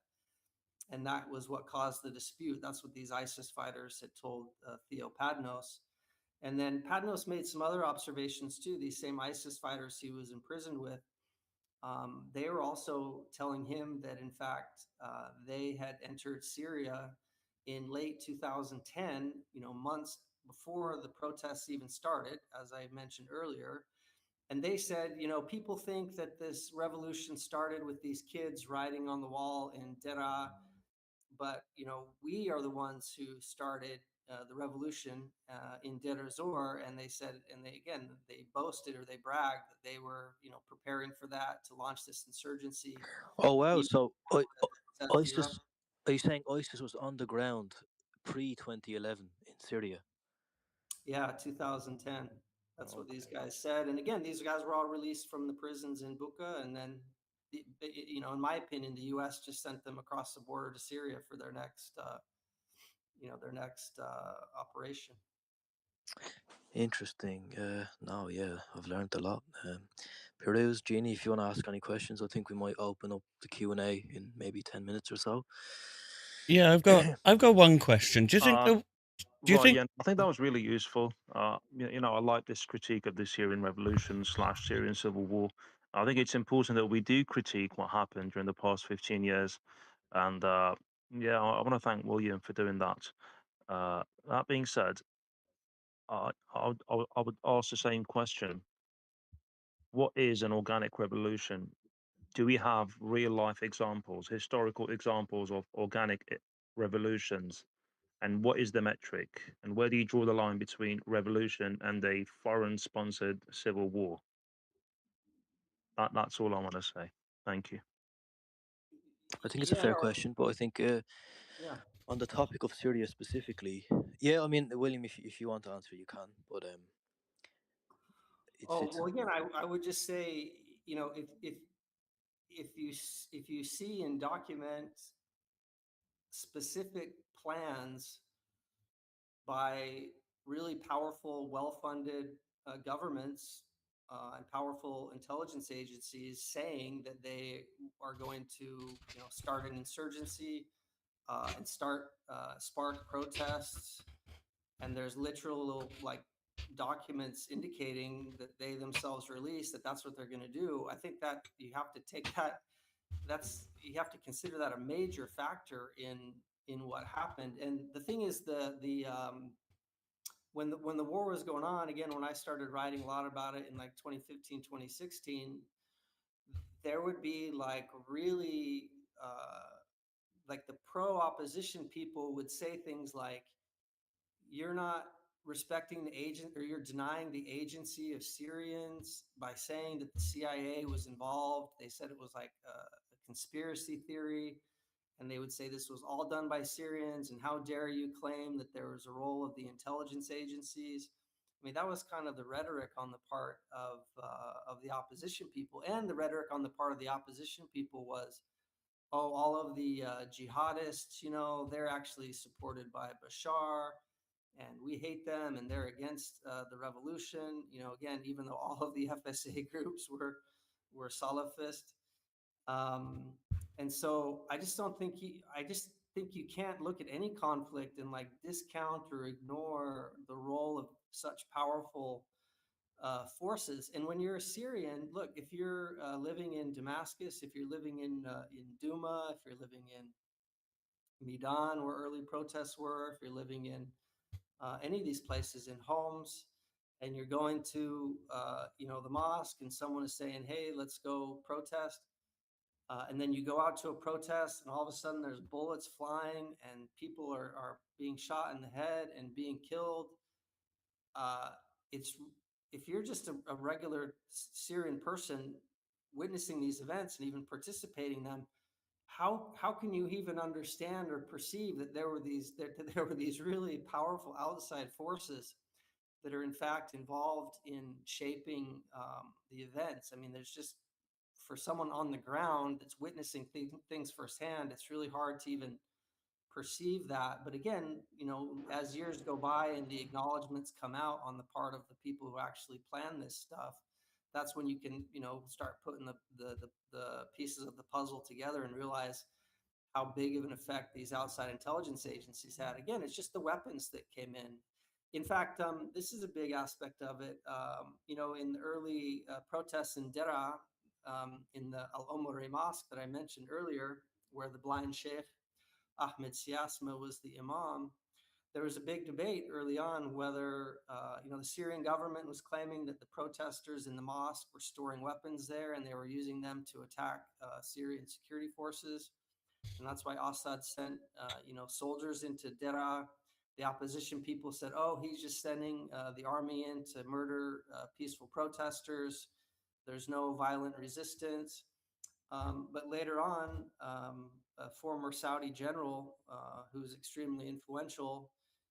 and that was what caused the dispute. That's what these ISIS fighters had told Theo Padnos. And then Padnos made some other observations too. These same ISIS fighters he was imprisoned with, they were also telling him that, in fact, they had entered Syria in late 2010, months before the protests even started, as I mentioned earlier. And they said, people think that this revolution started with these kids riding on the wall in Deraa, but we are the ones who started the revolution in Deir ez-Zor. And they said, and they boasted or they bragged that they were preparing for that, to launch this insurgency. Oh wow! Even So the Iraq. ISIS, are you saying ISIS was on the ground pre 2011 in Syria? Yeah, 2010. That's what these Okay. guys said. And again, these guys were all released from the prisons in Buka, and then in my opinion, the U.S. just sent them across the border to Syria for their next operation. Interesting. No, yeah, I've learned a lot. Peruse, Jeannie, if you want to ask any questions, I think we might open up the Q&A in maybe 10 minutes or so. Yeah, I've got one question. Do you think Uh, do you Right, think yeah, I think that was really useful. I like this critique of the Syrian revolution slash Syrian civil war. I think it's important that we do critique what happened during the past 15 years. And yeah, I want to thank William for doing that. That being said, I would ask the same question. What is an organic revolution? Do we have real life examples, historical examples of organic revolutions? And what is the metric? And where do you draw the line between revolution and a foreign sponsored civil war? That's all I want to say. Thank you. I think it's a Yeah, fair question, but I think yeah. on the topic of Syria specifically, yeah, I mean, William, if you want to answer, you can, but Oh it's well, again, I would just say, if you see and document specific plans by really powerful, well-funded governments and powerful intelligence agencies saying that they are going to, start an insurgency and spark protests, and there's literal like documents indicating that they themselves release that that's what they're going to do. I think that you have to take that. You have to consider that a major factor in what happened. And the thing is, when the war was going on, again, when I started writing a lot about it in like 2015, 2016, there would be like really like the pro opposition people would say things like, you're not respecting the agent, or you're denying the agency of Syrians by saying that the CIA was involved. They said it was like a conspiracy theory, and they would say this was all done by Syrians, and how dare you claim that there was a role of the intelligence agencies. I mean, that was kind of the rhetoric on the part of the opposition people, and the rhetoric on the part of the opposition people was, oh, all of the jihadists, they're actually supported by Bashar, and we hate them, and they're against the revolution. Again, even though all of the FSA groups were Salafist. Um, and so I just don't think I just think you can't look at any conflict and like discount or ignore the role of such powerful forces. And when you're a Syrian, look, if you're living in Damascus, if you're living in Douma, if you're living in Medan, where early protests were, if you're living in any of these places, in Homs, and you're going to the mosque, and someone is saying, hey, let's go protest, and then you go out to a protest, and all of a sudden there's bullets flying, and people are being shot in the head and being killed. It's If you're just a regular Syrian person witnessing these events and even participating in them, how can you even understand or perceive that there were these really powerful outside forces that are in fact involved in shaping the events? I mean, there's just, for someone on the ground that's witnessing things firsthand, it's really hard to even perceive that. But again, as years go by and the acknowledgments come out on the part of the people who actually plan this stuff, that's when you can, start putting the pieces of the puzzle together and realize how big of an effect these outside intelligence agencies had. Again, it's just the weapons that came in. In fact, this is a big aspect of it. In the early protests in Dera, in the Al-Omari Mosque that I mentioned earlier, where the blind sheikh Ahmed Siasma was the imam, there was a big debate early on whether, the Syrian government was claiming that the protesters in the mosque were storing weapons there and they were using them to attack Syrian security forces. And that's why Assad sent, soldiers into Dera. The opposition people said, "Oh, he's just sending the army in to murder peaceful protesters. There's no violent resistance." But later on, a former Saudi general who was extremely influential,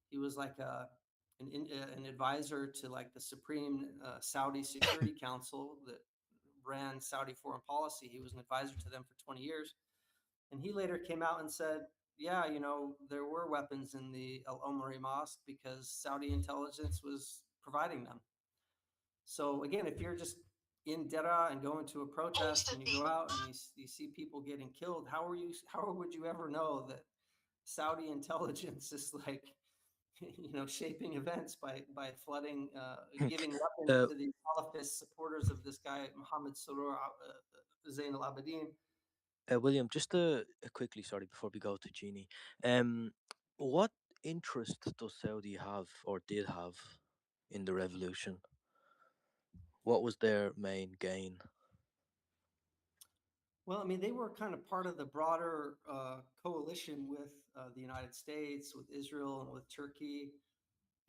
he was like an advisor to like the Supreme Saudi Security Council that ran Saudi foreign policy. He was an advisor to them for 20 years. And he later came out and said, yeah, there were weapons in the Al Omari Mosque because Saudi intelligence was providing them. So again, if you're just in Dera and going to a protest and you go out and you see people getting killed, how would you ever know that Saudi intelligence is like, shaping events by flooding, giving weapons to the Salafist supporters of this guy, Mohammed Surur Zain al-Abidin? William, just quickly, sorry, before we go to Jeannie, what interest does Saudi have or did have in the revolution? What was their main gain? Well, I mean, they were kind of part of the broader coalition with the United States, with Israel, and with Turkey.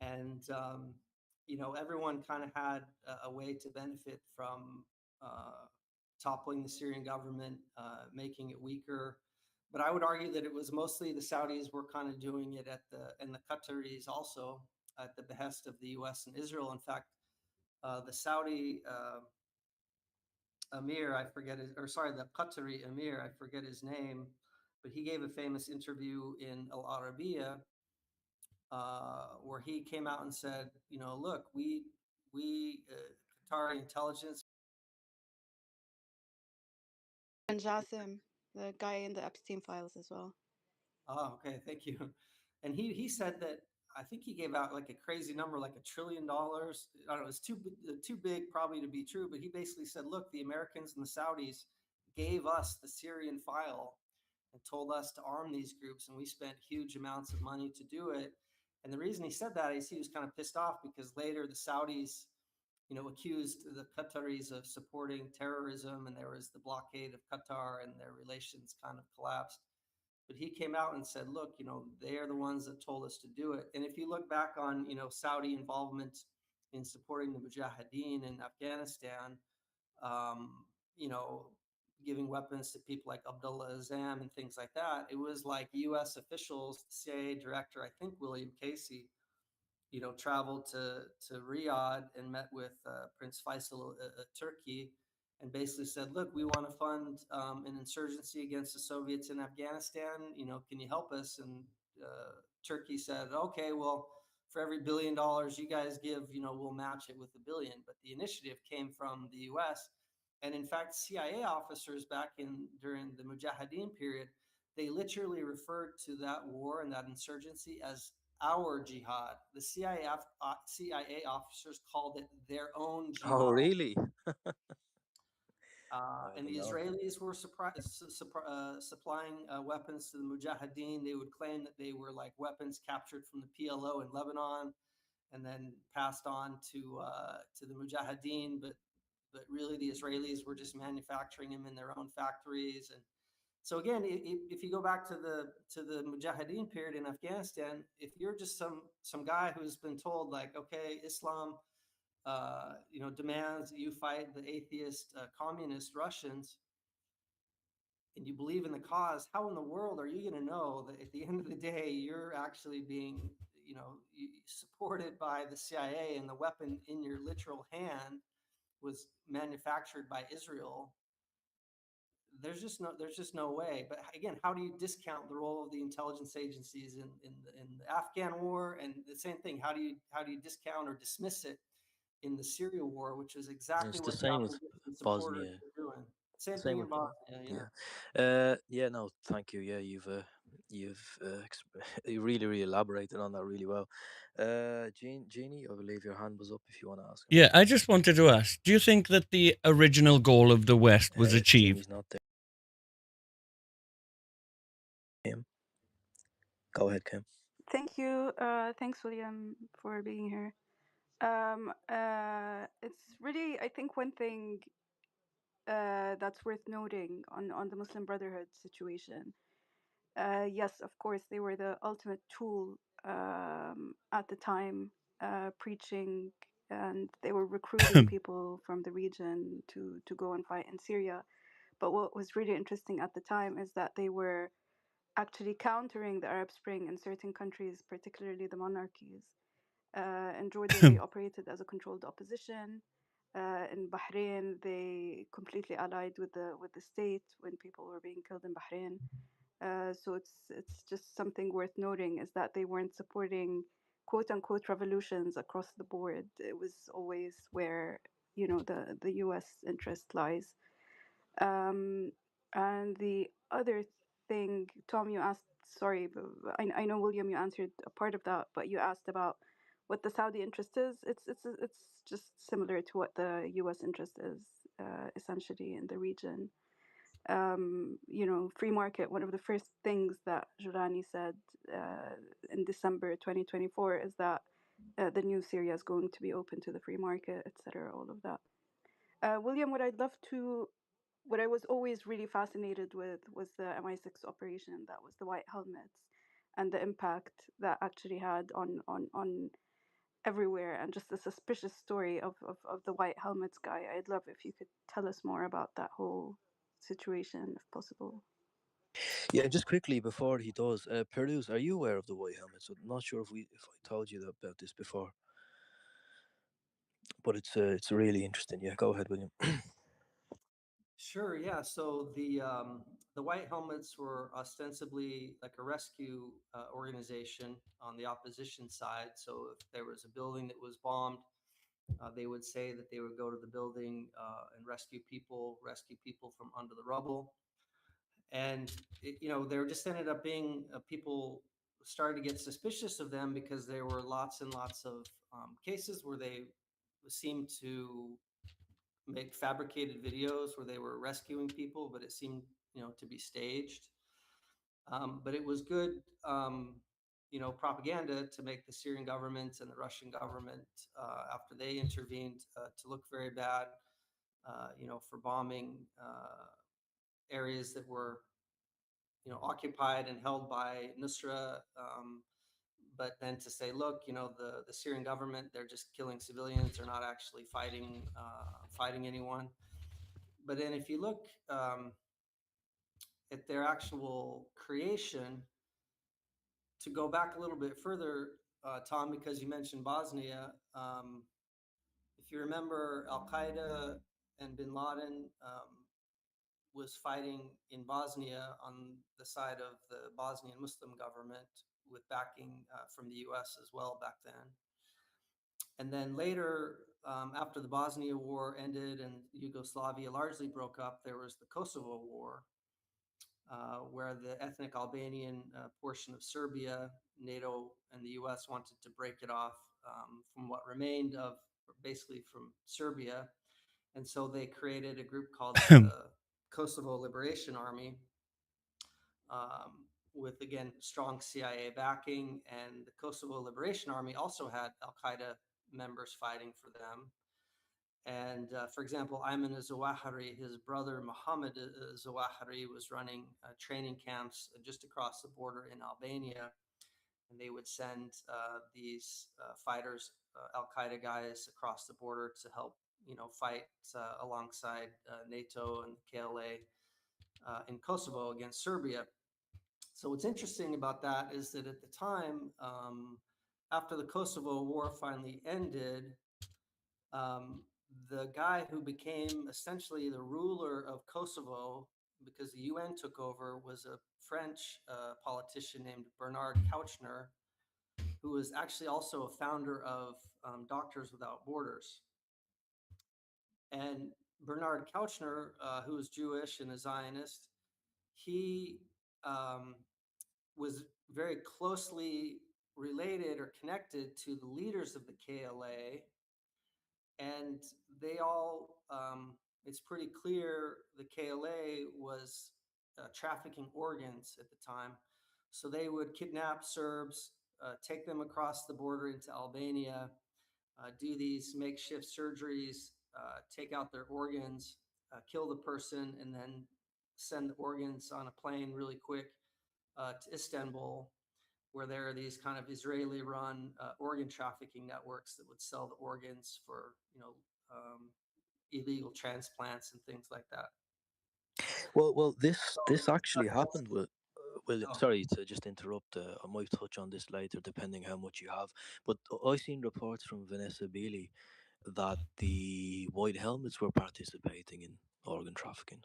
And, everyone kind of had a way to benefit from toppling the Syrian government, making it weaker. But I would argue that it was mostly the Saudis were kind of doing it and the Qataris also at the behest of the US and Israel. In fact, the Saudi Emir, the Qatari Emir, I forget his name, but he gave a famous interview in Al Arabiya where he came out and said, look, we Qatari intelligence. And Jassim, the guy in the Epstein files as well. Oh, okay, thank you. And he said that I think he gave out like a crazy number, like $1 trillion. I don't know, it's too big probably to be true, but he basically said, look, the Americans and the Saudis gave us the Syrian file and told us to arm these groups, and we spent huge amounts of money to do it. And the reason he said that is he was kind of pissed off because later the Saudis, accused the Qataris of supporting terrorism, and there was the blockade of Qatar, and their relations kind of collapsed. But he came out and said, look, they are the ones that told us to do it. And if you look back on, Saudi involvement in supporting the Mujahideen in Afghanistan, um, giving weapons to people like Abdullah Azam and things like that, it was like U.S. officials, CIA director, I think William Casey, traveled to Riyadh and met with Prince Faisal of Turkey and basically said, look, we want to fund an insurgency against the Soviets in Afghanistan. Can you help us? And Turkey said, okay, well, for every $1 billion you guys give, we'll match it with $1 billion. But the initiative came from the U.S. And in fact, CIA officers during the Mujahideen period, they literally referred to that war and that insurgency as our jihad. The CIA officers called it their own jihad. Oh, really? And the Israelis were supplying weapons to the Mujahideen. They would claim that they were like weapons captured from the PLO in Lebanon and then passed on to the Mujahideen. But really, the Israelis were just manufacturing them in their own factories. And so again, if you go back to the Mujahideen period in Afghanistan, if you're just some guy who's been told like, okay, Islam demands that you fight the atheist communist Russians, and you believe in the cause, how in the world are you going to know that at the end of the day you're actually being, supported by the CIA and the weapon in your literal hand was manufactured by Israel? There's just no way. But again, how do you discount the role of the intelligence agencies in the Afghan war? And the same thing, how do you discount or dismiss it in the Syria war, which is exactly It's the what the same with opposition supporters Bosnia. were doing? Same Same thing in with Bosnia. Bosnia. Yeah. No, thank you. Yeah, you really elaborated on that really well. Jeannie, I believe your hand was up if you want to ask Yeah, anything. I just wanted to ask, do you think that the original goal of the West was achieved? Jeannie's not there. Kim, go ahead, Kim. Thank you. Thanks, William, for being here. It's really, I think, one thing that's worth noting on the Muslim Brotherhood situation. Yes, of course, they were the ultimate tool at the time, preaching, and they were recruiting people from the region to go and fight in Syria. But what was really interesting at the time is that they were actually countering the Arab Spring in certain countries, particularly the monarchies. In Jordan, they operated as a controlled opposition. In Bahrain, they completely allied with the state when people were being killed in Bahrain. So it's just something worth noting is that they weren't supporting quote unquote revolutions across the board. It was always where the U.S. interest lies. And the other thing, Tom, you asked. Sorry, but I know William, you answered a part of that, but you asked about what the Saudi interest is. It's just similar to what the U.S. interest is, essentially in the region. Free market. One of the first things that Jolani said in December 2024 is that the new Syria is going to be open to the free market, etc. All of that. William, what I was always really fascinated with was the MI6 operation. That was the White Helmets and the impact that actually had on everywhere, and just the suspicious story of the White Helmets guy. I'd love if you could tell us more about that whole situation, if possible. Yeah, just quickly before he does, Peruse, are you aware of the white helmets? I'm not sure if I told you about this before, but it's really interesting. Yeah, go ahead, William. Sure, yeah. So the White Helmets were ostensibly like a rescue organization on the opposition side. So if there was a building that was bombed, they would say that they would go to the building and rescue people from under the rubble. And there just ended up being people started to get suspicious of them because there were lots and lots of cases where they seemed to make fabricated videos where they were rescuing people, but it seemed to be staged. But it was good, propaganda to make the Syrian government and the Russian government, after they intervened, to look very bad, for bombing areas that were, occupied and held by Nusra. But then to say, look, the Syrian government, they're just killing civilians. They're not actually fighting anyone. But then if you look at their actual creation, to go back a little bit further, Tom, because you mentioned Bosnia, if you remember, Al Qaeda and Bin Laden was fighting in Bosnia on the side of the Bosnian Muslim government with backing from the US as well back then. And then later, after the Bosnia War ended and Yugoslavia largely broke up, there was the Kosovo War, where the ethnic Albanian portion of Serbia, NATO and the US wanted to break it off from what remained of basically from Serbia. And so they created a group called the Kosovo Liberation Army, with, again, strong CIA backing. And the Kosovo Liberation Army also had Al Qaeda members fighting for them. And for example, Ayman Zawahiri, his brother Mohammed Zawahiri, was running training camps just across the border in Albania. And they would send these fighters, Al Qaeda guys, across the border to help, fight alongside NATO and KLA in Kosovo against Serbia. So what's interesting about that is that at the time, after the Kosovo War finally ended, the guy who became essentially the ruler of Kosovo, because the UN took over, was a French politician named Bernard Kouchner, who was actually also a founder of Doctors Without Borders. And Bernard Kouchner, who was Jewish and a Zionist, he um, was very closely related or connected to the leaders of the KLA, and they all, it's pretty clear the KLA was trafficking organs at the time. So they would kidnap Serbs, take them across the border into Albania, do these makeshift surgeries, take out their organs, kill the person, and then send the organs on a plane really quick to Istanbul, where there are these kind of Israeli-run organ trafficking networks that would sell the organs for, illegal transplants and things like that. Well, this So, this actually happened with William. oh, Sorry to just interrupt. I might touch on this later, depending how much you have. But I seen reports from Vanessa Beeley that the White Helmets were participating in organ trafficking.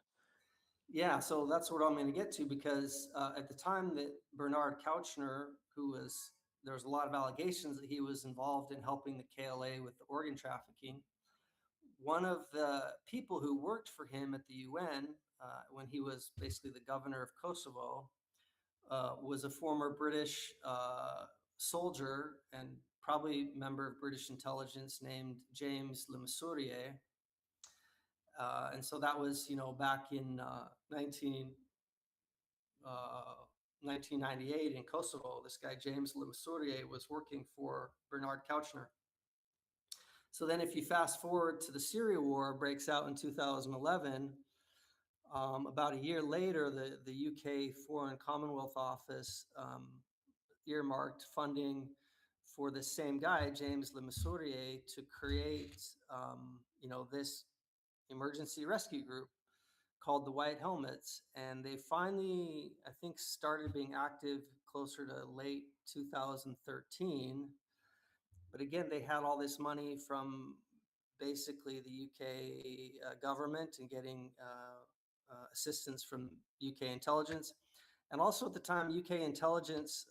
yeah, so that's what I'm going to get to, because at the time that Bernard Kouchner, there was a lot of allegations that he was involved in helping the KLA with the organ trafficking. One of the people who worked for him at the UN, when he was basically the governor of Kosovo, was a former British soldier and probably member of British intelligence named James Le Mesurier. And so that was, back in 1998 in Kosovo. This guy, James Le Mesurier, was working for Bernard Kouchner. So then if you fast forward to the Syria war breaks out in 2011, about a year later, the UK Foreign Commonwealth Office earmarked funding for the same guy, James Le Mesurier, to create, this emergency rescue group called the White Helmets. And they finally, I think, started being active closer to late 2013. But again, they had all this money from basically the UK government and getting assistance from UK intelligence. And also at the time, UK intelligence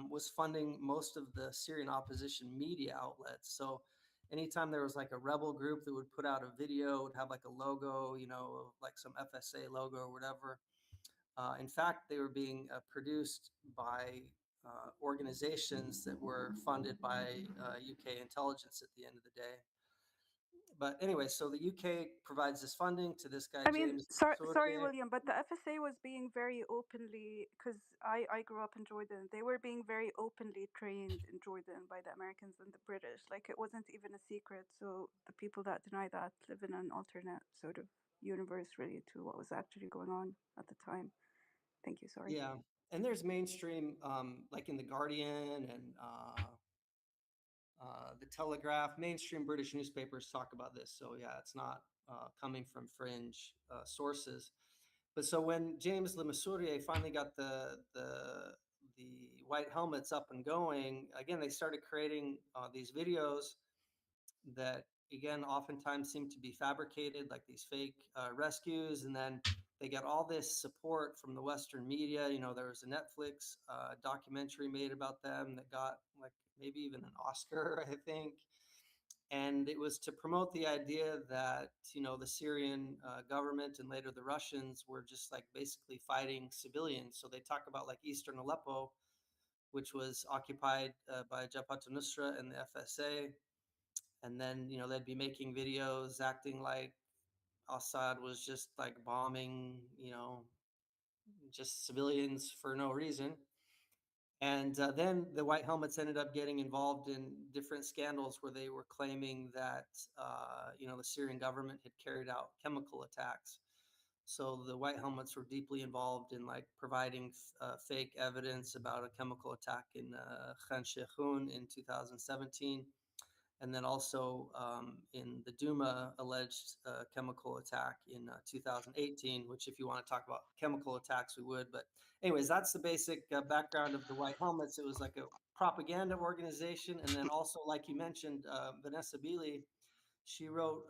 was funding most of the Syrian opposition media outlets. So anytime there was like a rebel group that would put out a video, would have like a logo, like some FSA logo or whatever. In fact, they were being produced by organizations that were funded by UK intelligence at the end of the day. But anyway, so the UK provides this funding to this guy, I mean, James sorry, Sourier. William, but the FSA was being very openly, because I grew up in Jordan. They were being very openly trained in Jordan by the Americans and the British. Like, it wasn't even a secret. So the people that deny that live in an alternate sort of universe, really, to what was actually going on at the time. Thank you. Sorry. Yeah, and there's mainstream, like in the Guardian and the Telegraph. Mainstream British newspapers talk about this. So yeah, it's not coming from fringe sources. But so when James Le Mesurier finally got the White Helmets up and going, again they started creating these videos that again oftentimes seem to be fabricated, like these fake rescues, and then they get all this support from the Western media. There was a Netflix documentary made about them that got like maybe even an Oscar, I think. And it was to promote the idea that the Syrian government and later the Russians were just like basically fighting civilians. So they talk about like Eastern Aleppo, which was occupied by Jabhat al-Nusra and the FSA, and then they'd be making videos acting like Assad was just like bombing just civilians for no reason. And then the White Helmets ended up getting involved in different scandals where they were claiming that the Syrian government had carried out chemical attacks. So the White Helmets were deeply involved in like providing fake evidence about a chemical attack in Khan Sheikhoun in 2017, and then also in the Duma alleged chemical attack in 2018, which if you want to talk about chemical attacks, we would. But anyways, that's the basic background of the White Helmets. It was like a propaganda organization. And then also, like you mentioned, Vanessa Beeley, she wrote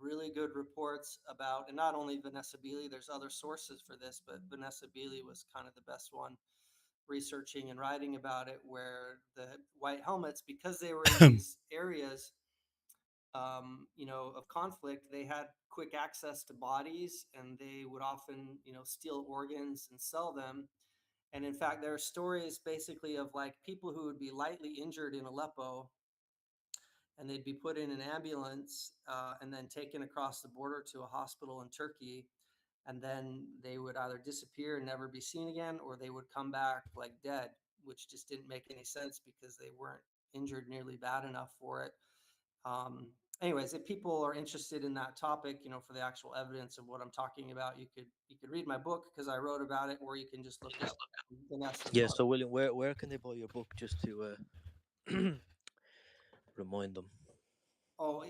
really good reports about, and not only Vanessa Beeley, there's other sources for this, but Vanessa Beeley was kind of the best one researching and writing about it, where the White Helmets, because they were in these areas of conflict, they had quick access to bodies, and they would often, steal organs and sell them. And in fact, there are stories basically of like people who would be lightly injured in Aleppo, and they'd be put in an ambulance and then taken across the border to a hospital in Turkey. And then they would either disappear and never be seen again, or they would come back like dead, which just didn't make any sense because they weren't injured nearly bad enough for it. Um, Anyways, if people are interested in that topic, for the actual evidence of what I'm talking about, you could read my book because I wrote about it, or you can just look up Vanessa's Yeah. book. So William, where can they buy your book, just to remind them? Oh,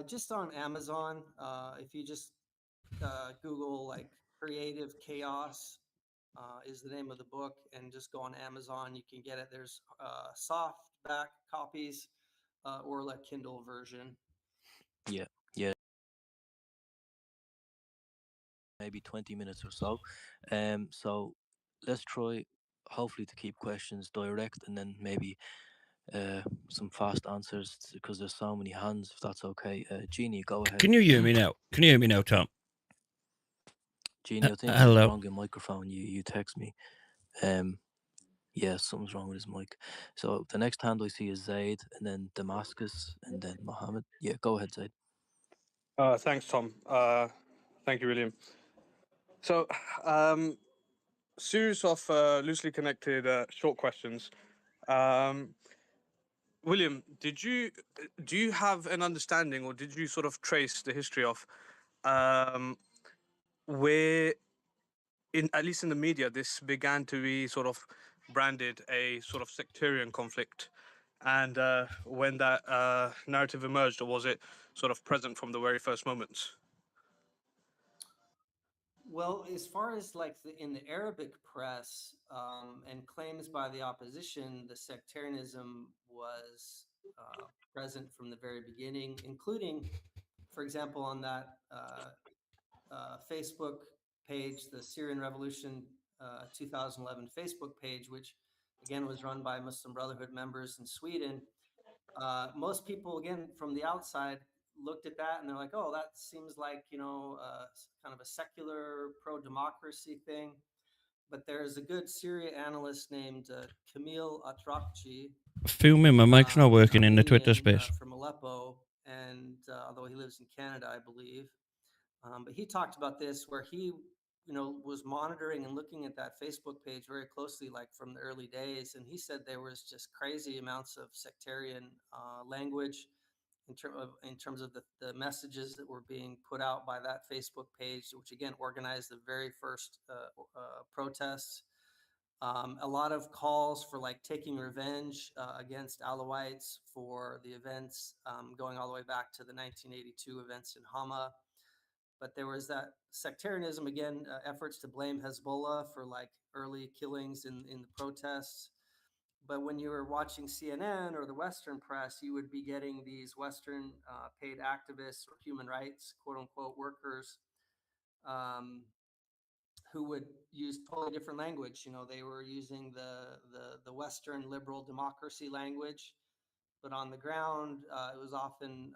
just on Amazon. If you just Google like Creative Chaos is the name of the book, and just go on Amazon, you can get it. There's softback copies or like Kindle version. Yeah. Yeah. Maybe 20 minutes or so. So let's try, hopefully, to keep questions direct, and then maybe some fast answers, because there's so many hands. If that's okay, Jeannie, go ahead. Can you hear me now? Can you hear me now, Tom? Jeannie, I think something's Hello. wrong with your microphone. You text me. Yeah, something's wrong with his mic. So the next hand I see is Zaid, and then Damascus, and then Mohammed. Yeah, go ahead, Zaid. Thanks, Tom. Thank you, William. So, series of loosely connected short questions. William, do you have an understanding, or did you sort of trace the history of where, in at least in the media, this began to be sort of branded a sort of sectarian conflict, and when that narrative emerged, or was it sort of present from the very first moments? Well, as far as like in the Arabic press and claims by the opposition, the sectarianism was present from the very beginning, including, for example, on that Facebook page, the Syrian Revolution 2011 Facebook page, which again was run by Muslim Brotherhood members in Sweden. Most people, again, from the outside, looked at that and they're like, "Oh, that seems like kind of a secular pro-democracy thing." But there's a good Syria analyst named Camille Atrakci, Filming, my mic's not an working in the Twitter Armenian space. from Aleppo, and although he lives in Canada, I believe. But he talked about this, where he, was monitoring and looking at that Facebook page very closely, like from the early days. And he said there was just crazy amounts of sectarian language in terms of the messages that were being put out by that Facebook page, which again organized the very first protests. A lot of calls for like taking revenge against Alawites for the events going all the way back to the 1982 events in Hama. But there was that sectarianism, again, efforts to blame Hezbollah for like early killings in the protests. But when you were watching CNN or the Western press, you would be getting these Western paid activists or human rights, quote unquote, workers um, who would use totally different language. They were using the Western liberal democracy language, but on the ground, it was often,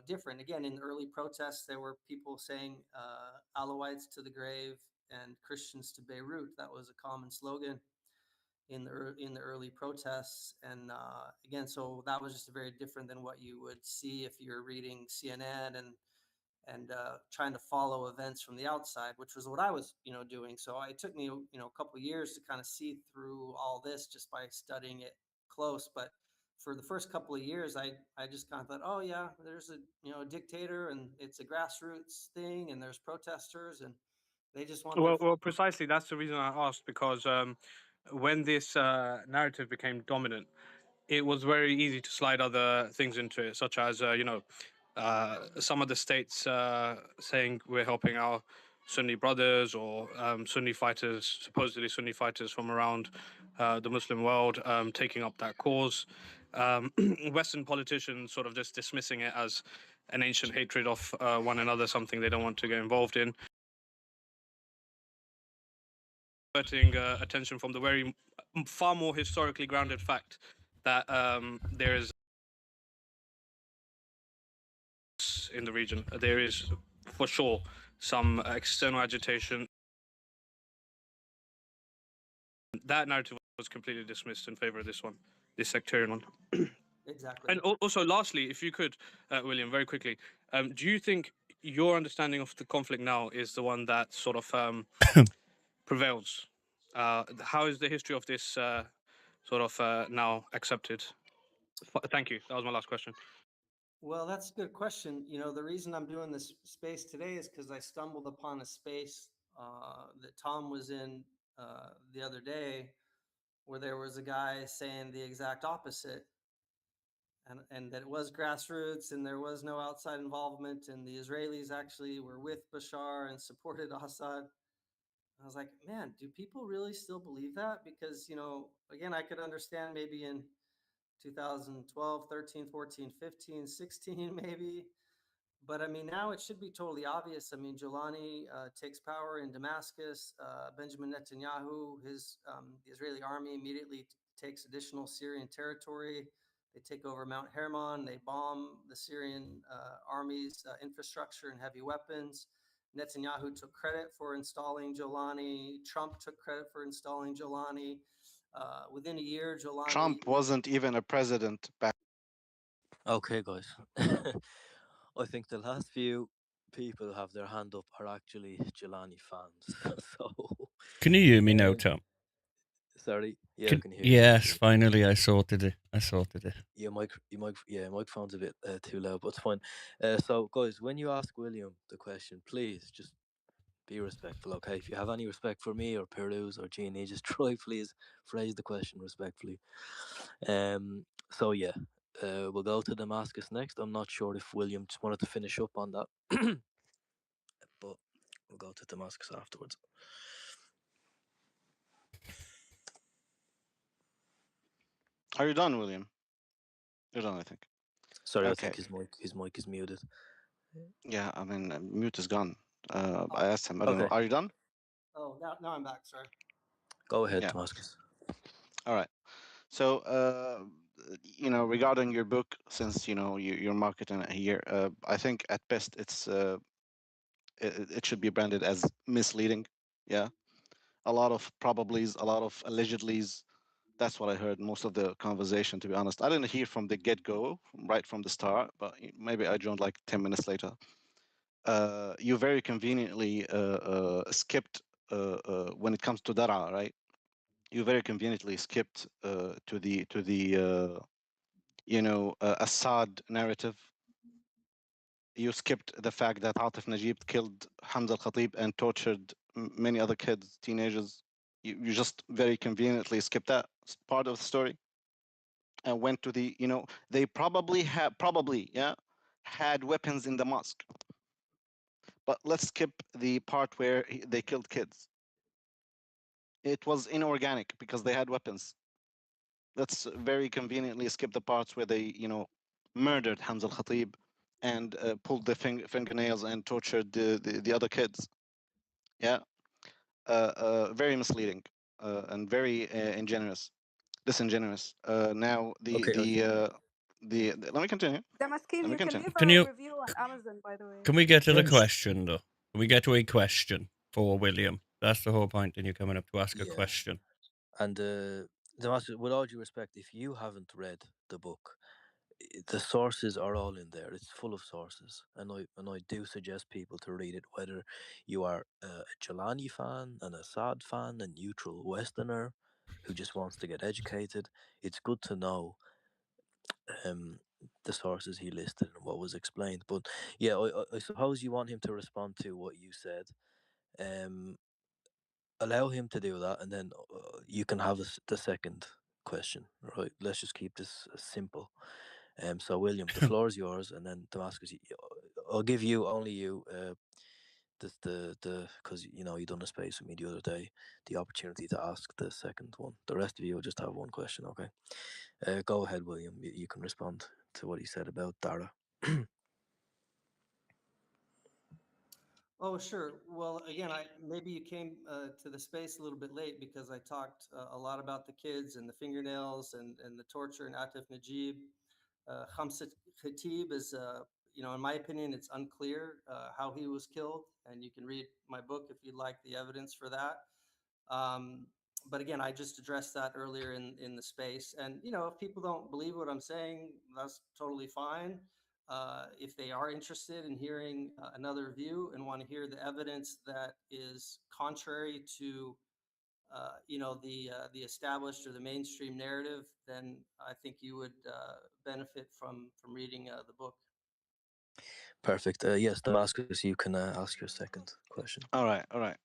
different. Again, in the early protests, there were people saying Alawites to the grave and Christians to Beirut. That was a common slogan in the early protests. And again, so that was just very different than what you would see if you're reading CNN and trying to follow events from the outside, which was what I was, doing. So it took me, a couple of years to kind of see through all this just by studying it close. But for the first couple of years, I just kind of thought, oh yeah, there's a dictator, and it's a grassroots thing, and there's protesters, and they just want their. Well, precisely. That's the reason I asked, because when this narrative became dominant, it was very easy to slide other things into it, such as some of the states saying we're helping our Sunni brothers, or Sunni fighters, supposedly Sunni fighters from around the Muslim world, taking up that cause. Western politicians sort of just dismissing it as an ancient hatred of one another, something they don't want to get involved in. Diverting attention from the very far more historically grounded fact that there is protests in the region. There is, for sure, some external agitation. That narrative was completely dismissed in favor of this one, this sectarian one. Exactly. And also, lastly, if you could, William, very quickly, do you think your understanding of the conflict now is the one that sort of prevails? How is the history of this sort of now accepted? Thank you. That was my last question. Well, that's a good question. You know, the reason I'm doing this space today is because I stumbled upon a space that Tom was in the other day, where there was a guy saying the exact opposite, and that it was grassroots and there was no outside involvement, and the Israelis actually were with Bashar and supported Assad. I was like, man, do people really still believe that? Because, you know, again, I could understand maybe in 2012, 13, 14, 15, 16, maybe. But I mean, now it should be totally obvious. I mean, Jolani takes power in Damascus. Benjamin Netanyahu, the Israeli army immediately takes additional Syrian territory. They take over Mount Hermon. They bomb the Syrian army's infrastructure and heavy weapons. Netanyahu took credit for installing Jolani. Trump took credit for installing Jolani. Within a year, Jolani. Trump wasn't even a president back. Okay, guys. I think the last few people who have their hand up are actually Jelani fans. So, Can you hear me now, Tom? sorry. Yeah, I can hear you. Yes, finally, I sorted it. Your microphone's a bit too loud, but it's fine. So, guys, when you ask William the question, please just be respectful, okay? If you have any respect for me or Peruz or Jeannie, just try, please, phrase the question respectfully. So yeah, we'll go to Damascus next. I'm not sure if William just wanted to finish up on that, but we'll go to Damascus afterwards. Are you done, William? You're done, I think. Sorry, Okay. I think his mic is muted. Yeah, I mean, mute is gone. I asked him, I don't know. Okay. Are you done? Oh, now I'm back. Sorry. Go ahead, Yeah. Damascus. All right. So, you know, regarding your book, since, you know, you're marketing it here, I think at best it should be branded as misleading. Yeah. A lot of probablys, a lot of allegedlys. That's what I heard most of the conversation, to be honest. I didn't hear from the get-go, right from the start, but maybe I joined like 10 minutes later. You very conveniently skipped when it comes to Dara, right? You very conveniently skipped to the Assad narrative. You skipped the fact that Atif Najib killed Hamza al-Khatib and tortured many other kids, teenagers. You just very conveniently skipped that part of the story and went to the, they probably had weapons in the mosque. But let's skip the part where they killed kids. It was inorganic because they had weapons. Let's very conveniently skip the parts where they, murdered Hamza al-Khatib and pulled the fingernails and tortured the other kids. Yeah, very misleading and very disingenuous. Now let me continue. Damascene, Let me you can continue. leave Can a you? review on Amazon, by the way. Can we get to the Yes. question though? Can we get to a question for William? That's the whole point. And you coming up to ask a Yeah. question. And Damascus, with all due respect, if you haven't read the book, the sources are all in there. It's full of sources, and I do suggest people to read it, whether you are a Jelani fan, an Assad fan, a neutral Westerner who just wants to get educated. It's good to know the sources he listed and what was explained. But yeah, I suppose you want him to respond to what you said. Allow him to do that, and then you can have the second question. Right? Let's just keep this simple. So William, the floor is yours, and then Damascus, I'll give you only you the because you done a space with me the other day, the opportunity to ask the second one. The rest of you will just have one question. Okay, go ahead, William. You can respond to what he said about Dara. Oh, sure. Well, again, maybe you came to the space a little bit late because I talked a lot about the kids and the fingernails and the torture and Atif Najib. Hamza Khatib is in my opinion, it's unclear how he was killed, and you can read my book if you'd like the evidence for that. Um, but again, I just addressed that earlier in the space. And, if people don't believe what I'm saying, that's totally fine. If they are interested in hearing another view and want to hear the evidence that is contrary to, the established or the mainstream narrative, then I think you would benefit from reading the book. Perfect. Yes, Damascus, you can ask your second question. All right, all right.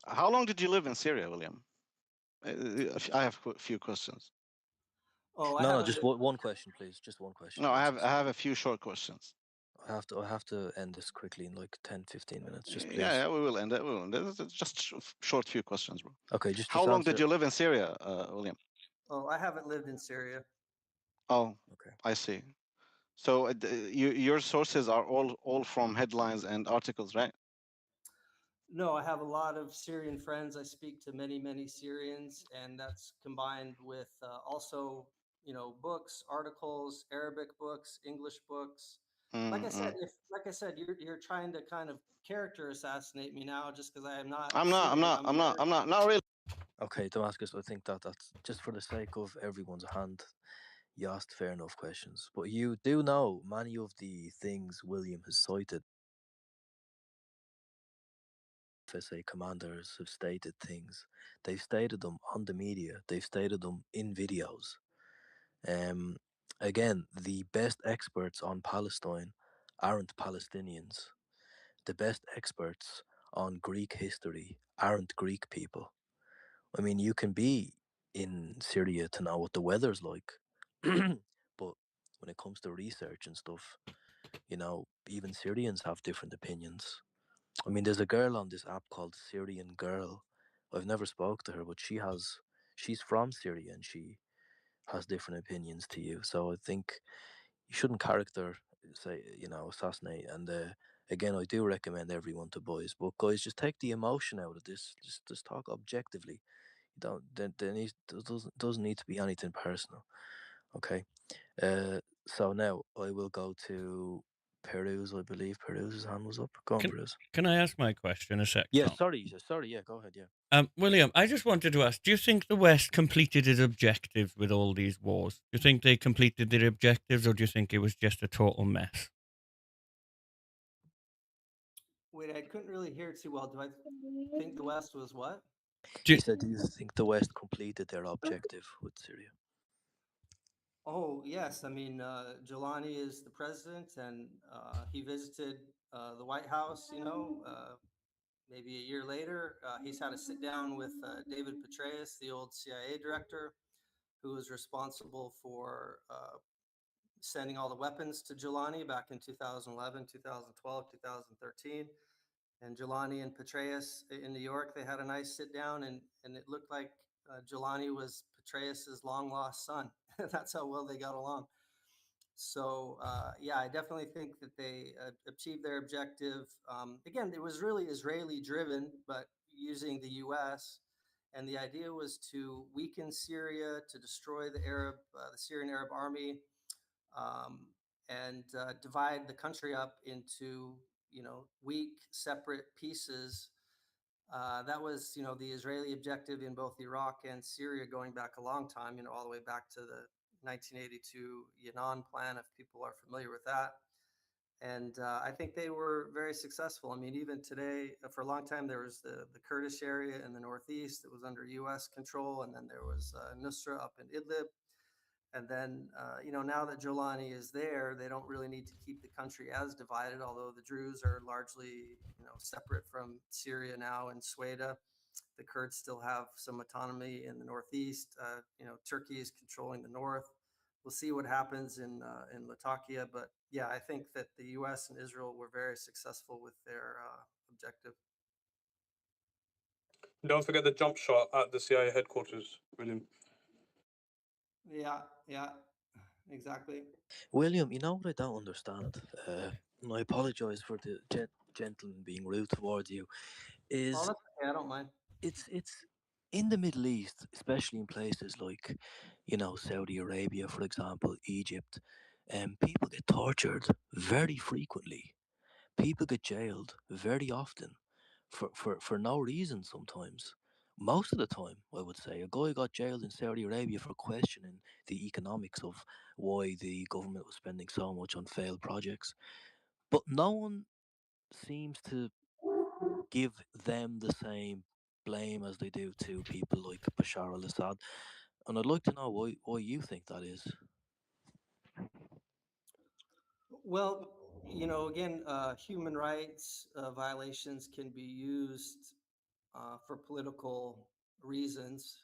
How long did you live in Syria, William? I have a few questions. Oh, I No, no, haven't just lived. one question, please. Just one question, No, I Damascus. have a few short questions. I have to end this quickly in like 10, 15 minutes. Just please. Yeah, we will end it. We will end it. It's just short few questions, bro. Okay, How just long answer. did you live in Syria, William? Oh, I haven't lived in Syria. Oh, Okay. I see. So your sources are all from headlines and articles, right? No, I have a lot of Syrian friends. I speak to many, many Syrians, and that's combined with also, books, articles, Arabic books, English books. Like I said, Mm-mm. you're trying to kind of character assassinate me now just because I am not I'm not. I'm Syrian. not. I'm I'm not. American. I'm not. Not really. Okay, Damascus, I think that's just for the sake of everyone's hand. You asked fair enough questions. But you do know many of the things William has cited. FSA commanders have stated things. They've stated them on the media. They've stated them in videos. Um, Again, the best experts on Palestine aren't Palestinians. The best experts on Greek history aren't Greek people. I mean, you can be in Syria to know what the weather's like, but when it comes to research and stuff, even Syrians have different opinions. I mean, there's a girl on this app called Syrian Girl. I've never spoke to her, but she's from Syria and she has different opinions to you. So I think you shouldn't assassinate. And again, I do recommend everyone to buy his book, guys. Just take the emotion out of this. Just talk objectively. You don't. Doesn't need to be anything personal. Okay. So now I will go to Peruz. I believe Peruz's hand was up. Go on, Peruz. Can I ask my question a sec, Yeah. Tom? Sorry. Yeah. Go ahead. Yeah. William, I just wanted to ask, do you think the West completed its objectives with all these wars? Do you think they completed their objectives, or do you think it was just a total mess? Wait, I couldn't really hear too well. Do I think the West was what? Do He you, said, "Do you think the West completed their objective with Syria?" Oh, yes. I mean, Jelani is the president, and he visited the White House, maybe a year later. He's had a sit down with David Petraeus, the old CIA director, who was responsible for sending all the weapons to Jelani back in 2011, 2012, 2013. And Jelani and Petraeus in New York, they had a nice sit down, and it looked like Jelani was Petraeus's long lost son. That's how well they got along. So yeah, I definitely think that they achieved their objective. Again, it was really Israeli driven, but using the U.S. And the idea was to weaken Syria, to destroy the Syrian Arab army, um, and divide the country up into weak, separate pieces. That was the Israeli objective in both Iraq and Syria going back a long time. All the way back to the 1982 Yannan plan, if people are familiar with that. And I think they were very successful. I mean, even today, for a long time, there was the Kurdish area in the northeast that was under U.S. control, and then there was Nusra up in Idlib. And then, now that Jolani is there, they don't really need to keep the country as divided, although the Druze are largely, separate from Syria now and Sweda. The Kurds still have some autonomy in the northeast. Turkey is controlling the north. We'll see what happens in Latakia, but yeah, I think that the U.S. and Israel were very successful with their objective. Don't forget the jump shot at the CIA headquarters, William. Yeah, exactly. William, you know what I don't understand? And I apologize for the gentleman being rude towards you. Oh, Is that's okay. I don't mind. it's in the Middle East, especially in places like, Saudi Arabia, for example, Egypt. People get tortured very frequently. People get jailed very often for no reason sometimes. Most of the time, I would say. A guy got jailed in Saudi Arabia for questioning the economics of why the government was spending so much on failed projects. But no one seems to give them the same blame as they do to people like Bashar al Assad. And I'd like to know why you think that is. Well, again, human rights violations can be used for political reasons.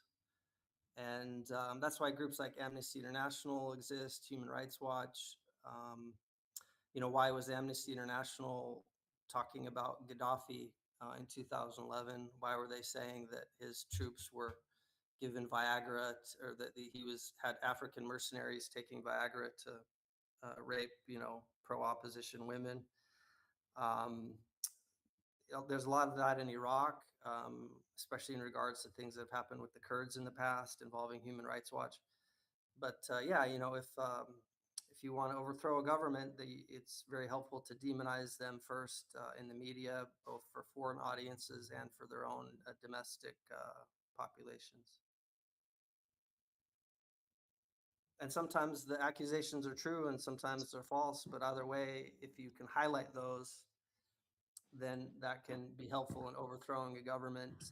And that's why groups like Amnesty International exist, Human Rights Watch. Um, why was Amnesty International talking about Gaddafi in 2011? Why were they saying that his troops were given Viagra, or that he had African mercenaries taking Viagra to rape, pro-opposition women? Um, there's a lot of that in Iraq, especially in regards to things that have happened with the Kurds in the past involving Human Rights Watch. But yeah, if you want to overthrow a government, it's very helpful to demonize them first in the media, both for foreign audiences and for their own domestic populations. And sometimes the accusations are true and sometimes they're false, but either way, if you can highlight those, then that can be helpful in overthrowing a government,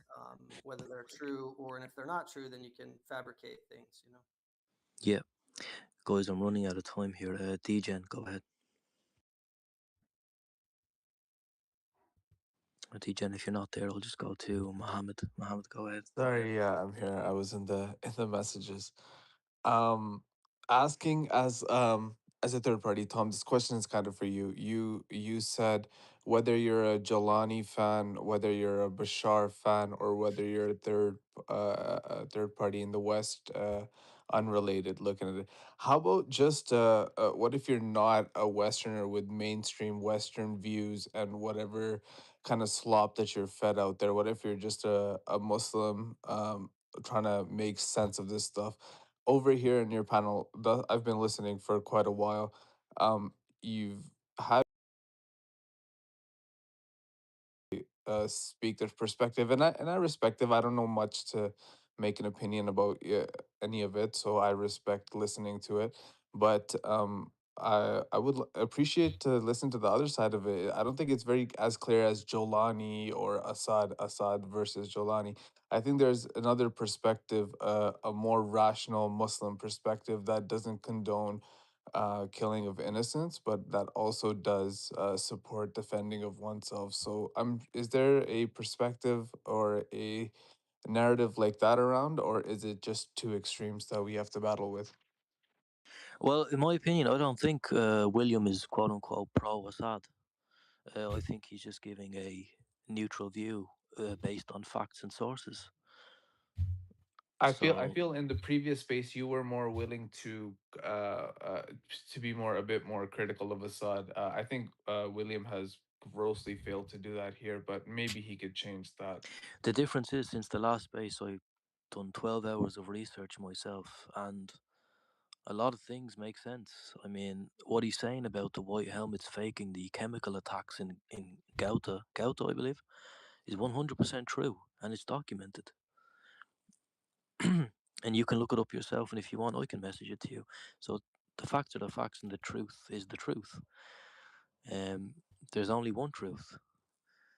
whether they're true and if they're not true, then you can fabricate things. Yeah, guys, I'm running out of time here. DGen, go ahead. DGen, if you're not there, I'll just go to Mohammed. Mohammed, go ahead. Sorry, yeah, I'm here. I was in the messages. Um, Asking as a third party, Tom, this question is kind of for you. You said whether you're a Jalani fan, whether you're a Bashar fan, or whether you're a third party in the West, unrelated looking at it. How about just what if you're not a Westerner with mainstream Western views and whatever kind of slop that you're fed out there? What if you're just a Muslim trying to make sense of this stuff? Over here in your panel, I've been listening for quite a while. You've had speak their perspective, and I respect it. I don't know much to make an opinion about any of it, so I respect listening to it. But I would appreciate to listen to the other side of it. I don't think it's very as clear as Jolani or Assad versus Jolani. I think there's another perspective, a more rational Muslim perspective that doesn't condone killing of innocents, but that also does support defending of oneself. So, is there a perspective or a narrative like that around, or is it just two extremes that we have to battle with? Well, in my opinion, I don't think William is quote unquote pro Assad. I think he's just giving a neutral view based on facts and sources. I So feel in the previous space you were more willing to be more a bit more critical of Assad. I think William has grossly failed to do that here, but maybe he could change that. the difference is, since the last space, I've done 12 hours of research myself, and a lot of things make sense. I mean, what he's saying about the white helmets faking the chemical attacks in Ghouta, I believe, is 100% true, and it's documented. And you can look it up yourself, and if you want, I can message it to you. So the facts are the facts, and the truth is the truth. Um, there's only one truth.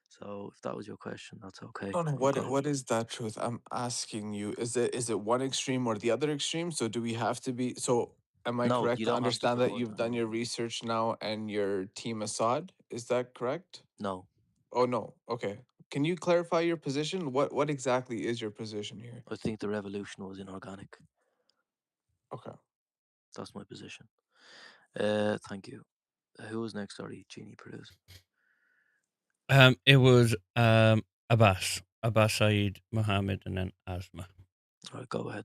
So if that was your question, that's okay. No, no. I'm gonna. What is that truth? I'm asking you. Is it one extreme or the other extreme? So do we have to be? So am I No, correct you to don't have to understand that support you've them. done your research now and your team Assad? Is that correct? No, Oh no. Okay. Can you clarify your position? What exactly is your position here? I think the revolution was inorganic. Okay. That's my position. Thank you. Who was next? Sorry, Genie Produce. It was Abbas Saeed, Mohammed, and then Asma. All right, go ahead.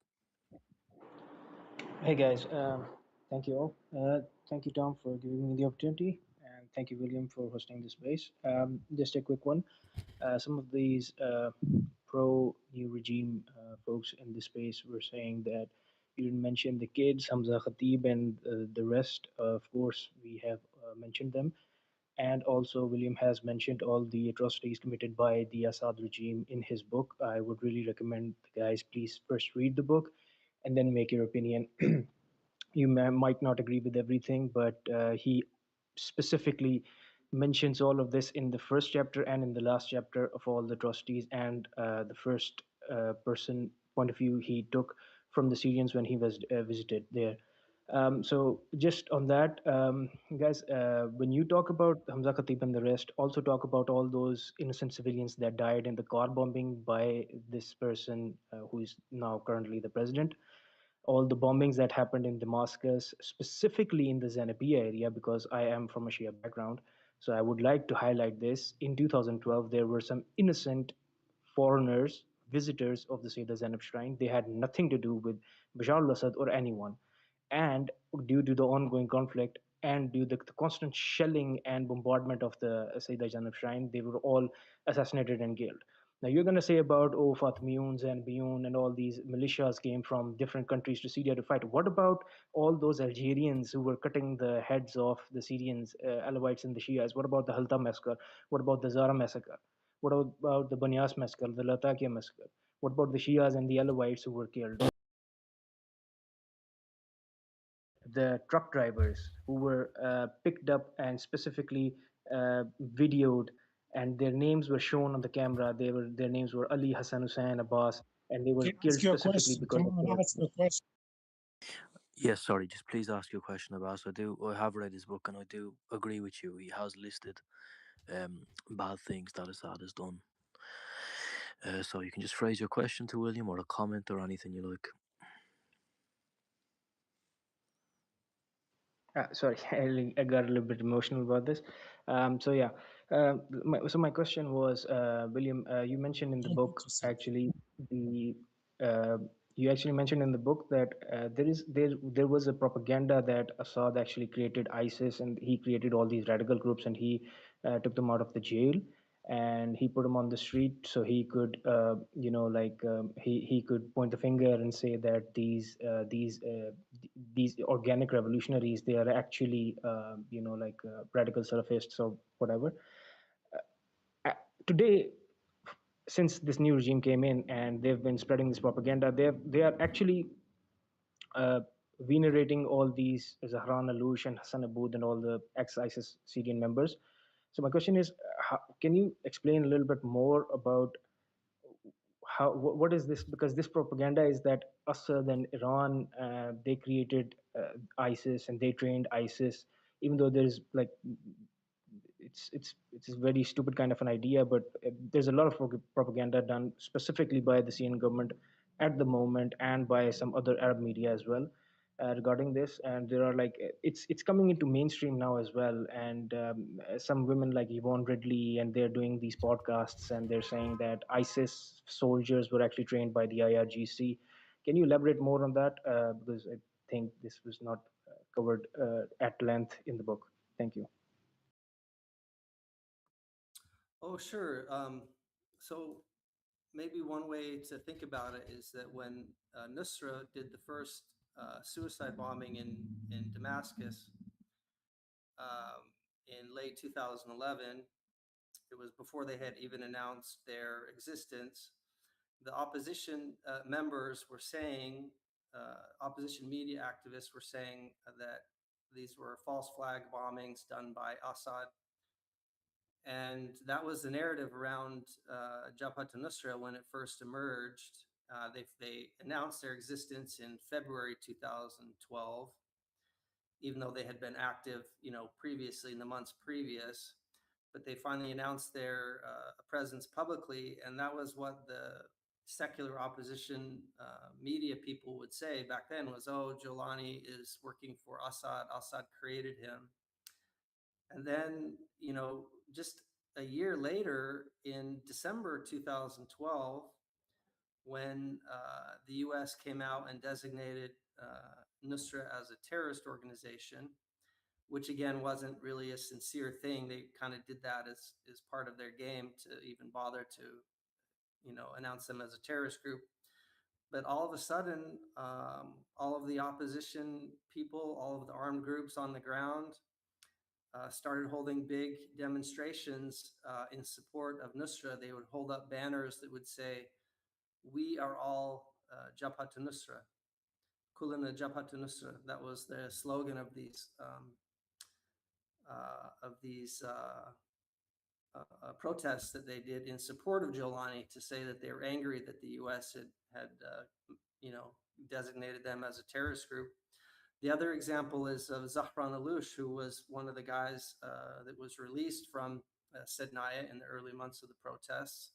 Hey guys, thank you all. Thank you, Tom, for giving me the opportunity, and thank you, William, for hosting this space. Just a quick one. Some of these pro new regime folks in this space were saying that, you didn't mention the kids, Hamza Khatib, and the rest. Of course, we have mentioned them. And also, William has mentioned all the atrocities committed by the Assad regime in his book. I would really recommend the guys please first read the book and then make your opinion. You might not agree with everything, but he specifically mentions all of this in the first chapter and in the last chapter of all the atrocities and the first person point of view he took from the Syrians when he was visited there. So just on that, guys, when you talk about Hamza Khatib and the rest, also talk about all those innocent civilians that died in the car bombing by this person who is now currently the president, all the bombings that happened in Damascus, specifically in the Zanabia area, because I am from a Shia background. So I would like to highlight this. In 2012, there were some innocent foreigners, visitors of the Sayyida Zainab shrine. They had nothing to do with Bashar al-Assad or anyone. And due to the ongoing conflict and due to the constant shelling and bombardment of the Sayyida Zainab shrine, they were all assassinated and killed. Now you're going to say about Fatimiyuns and Biyun and all these militias came from different countries to Syria to fight. What about all those Algerians who were cutting the heads off the Syrians, Alawites and the Shias? What about the Halta massacre? What about the Zara massacre? What about the Banyas massacre, the Latakia massacre? What about the Shias and the Alawites who were killed? The truck drivers who were picked up and specifically videoed, and their names were shown on the camera. Their names were Ali, Hassan, Hussein, Abbas, and they were Can I killed ask you a specifically question? because Can of I their. ask you a question? Yes, sorry, just please ask your question, Abbas. I have read his book and I do agree with you. He has listed bad things that Assad has done. So you can just phrase your question to William or a comment or anything you like. Sorry, I got a little bit emotional about this. So yeah, my question was, William, you mentioned in the Don't put book yourself. actually the uh, you actually mentioned in the book that there was a propaganda that Assad actually created ISIS and he created all these radical groups and he took them out of the jail and he put them on the street so he could he could point the finger and say that these organic revolutionaries, they are actually radical salafists or whatever. Today, since this new regime came in and they've been spreading this propaganda, they are actually uh, venerating all these Zahran Aloush and Hassan Aboud and all the ex-ISIS Syrian members. So my question is, can you explain a little bit more about what is this? Because this propaganda is that Assad and Iran, they created ISIS and they trained ISIS, even though there's like it's a very stupid kind of an idea, but there's a lot of propaganda done specifically by the Syrian government at the moment and by some other Arab media as well regarding this. And there are like it's coming into mainstream now as well. And some women like Yvonne Ridley, and they're doing these podcasts and they're saying that ISIS soldiers were actually trained by the IRGC. Can you elaborate more on that? Because I think this was not covered at length in the book. Thank you. Oh, sure. So maybe one way to think about it is that when Nusra did the first suicide bombing in Damascus in late 2011, it was before they had even announced their existence. The opposition members were saying, opposition media activists were saying that these were false flag bombings done by Assad. And that was the narrative around Jabhat al-Nusra when it first emerged. They announced their existence in February 2012, even though they had been active, previously in the months previous. But they finally announced their presence publicly, and that was what the secular opposition media people would say back then was, "Oh, Jolani is working for Assad. Assad created him." And then, just a year later, in December 2012, when the US came out and designated Nusra as a terrorist organization, which again wasn't really a sincere thing. They kind of did that as part of their game to even bother to, announce them as a terrorist group. But all of a sudden, all of the opposition people, all of the armed groups on the ground started holding big demonstrations in support of Nusra. They would hold up banners that would say, "We are all Jabhat Nusra, Kulana Jabhat Nusra." That was the slogan of these protests that they did in support of Jolani, to say that they were angry that the U.S. had you know, designated them as a terrorist group. The other example is of Zahran Aloush, who was one of the guys that was released from Sednaya in the early months of the protests,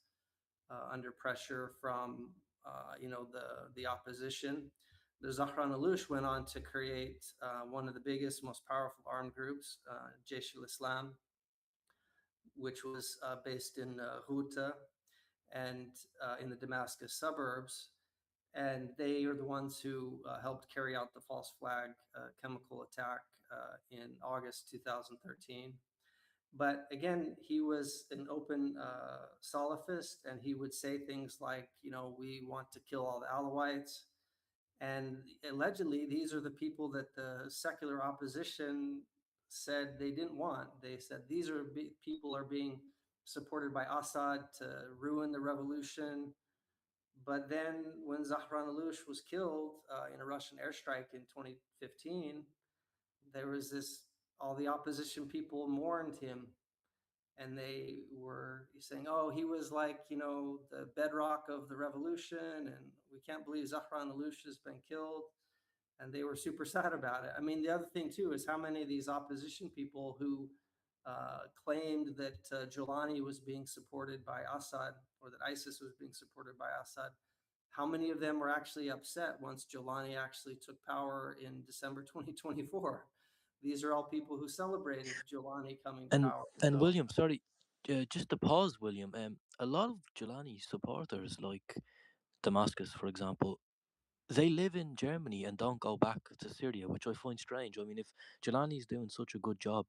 under pressure from the opposition. The Zahran Aloush went on to create one of the biggest, most powerful armed groups, Jaish al-Islam, which was based in Ghouta and in the Damascus suburbs. And they are the ones who helped carry out the false flag chemical attack in August 2013. But again, he was an open Salafist, and he would say things like, we want to kill all the Alawites. And allegedly, these are the people that the secular opposition said they didn't want. They said these are people are being supported by Assad to ruin the revolution. But then when Zahran Aloush was killed in a Russian airstrike in 2015, there was all the opposition people mourned him. And they were saying, oh, he was like, the bedrock of the revolution. And we can't believe Zahran Aloush has been killed. And they were super sad about it. I mean, the other thing, too, is how many of these opposition people who claimed that Jolani was being supported by Assad, or that ISIS was being supported by Assad, how many of them were actually upset once Jolani actually took power in December 2024? These are all people who celebrated Jolani coming to And power. and So William, sorry, just to pause, William. A lot of Jelani supporters, like Damascus, for example, they live in Germany and don't go back to Syria, which I find strange. I mean, if Jelani is doing such a good job,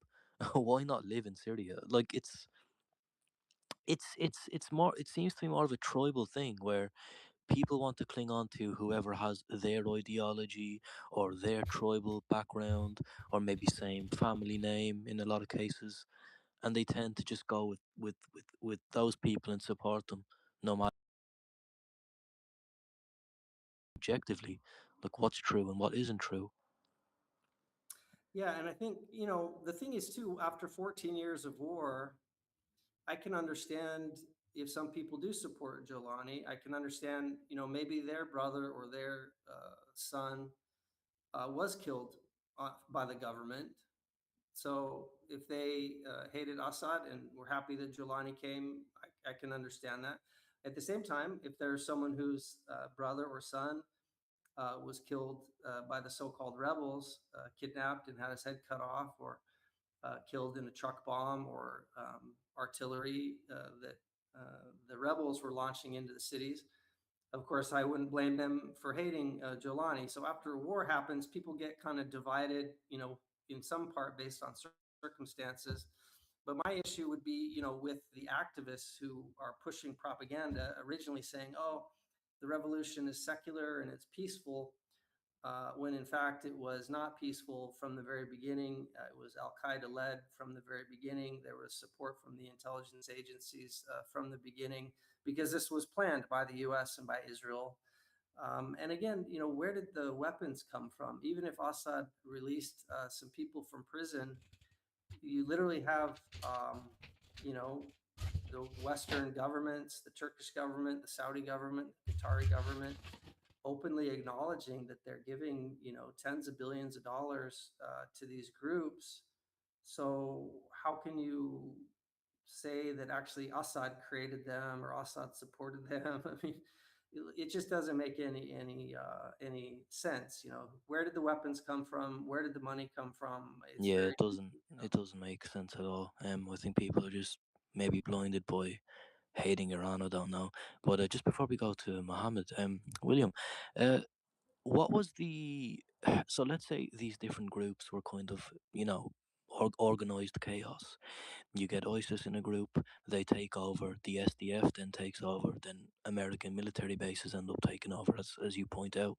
why not live in Syria? Like it's more. It seems to be more of a tribal thing where people want to cling on to whoever has their ideology or their tribal background or maybe same family name in a lot of cases, and they tend to just go with those people and support them no matter objectively, like what's true and what isn't true. yeah, and I think, the thing is too, after 14 years of war, I can understand if some people do support Jolani. I can understand, maybe their brother or their son was killed by the government. So if they hated Assad and were happy that Jolani came, I can understand that. At the same time, if there's someone whose brother or son was killed by the so-called rebels, kidnapped and had his head cut off, or killed in a truck bomb or artillery that the rebels were launching into the cities. Of course, I wouldn't blame them for hating Jolani. So after a war happens, people get kind of divided, in some part based on circumstances. But my issue would be, with the activists who are pushing propaganda, originally saying, oh, the revolution is secular and it's peaceful, when in fact it was not peaceful from the very beginning. It was Al-Qaeda led from the very beginning. There was support from the intelligence agencies from the beginning, because this was planned by the US and by Israel. And again, where did the weapons come from? Even if Assad released some people from prison, you literally have, the Western governments, the Turkish government, the Saudi government, the Qatari government, openly acknowledging that they're giving, tens of billions of dollars to these groups. So how can you say that actually Assad created them or Assad supported them? I mean, it just doesn't make any sense. Where did the weapons come from? Where did the money come from? It's Yeah, very, it doesn't. It doesn't make sense at all. I think people are just maybe blinded by hating Iran. I don't know. But just before we go to Mohammed, William, uh, what was the so let's say these different groups were kind of organized chaos. You get ISIS in a group, they take over, the SDF then takes over, then American military bases end up taking over, as you point out.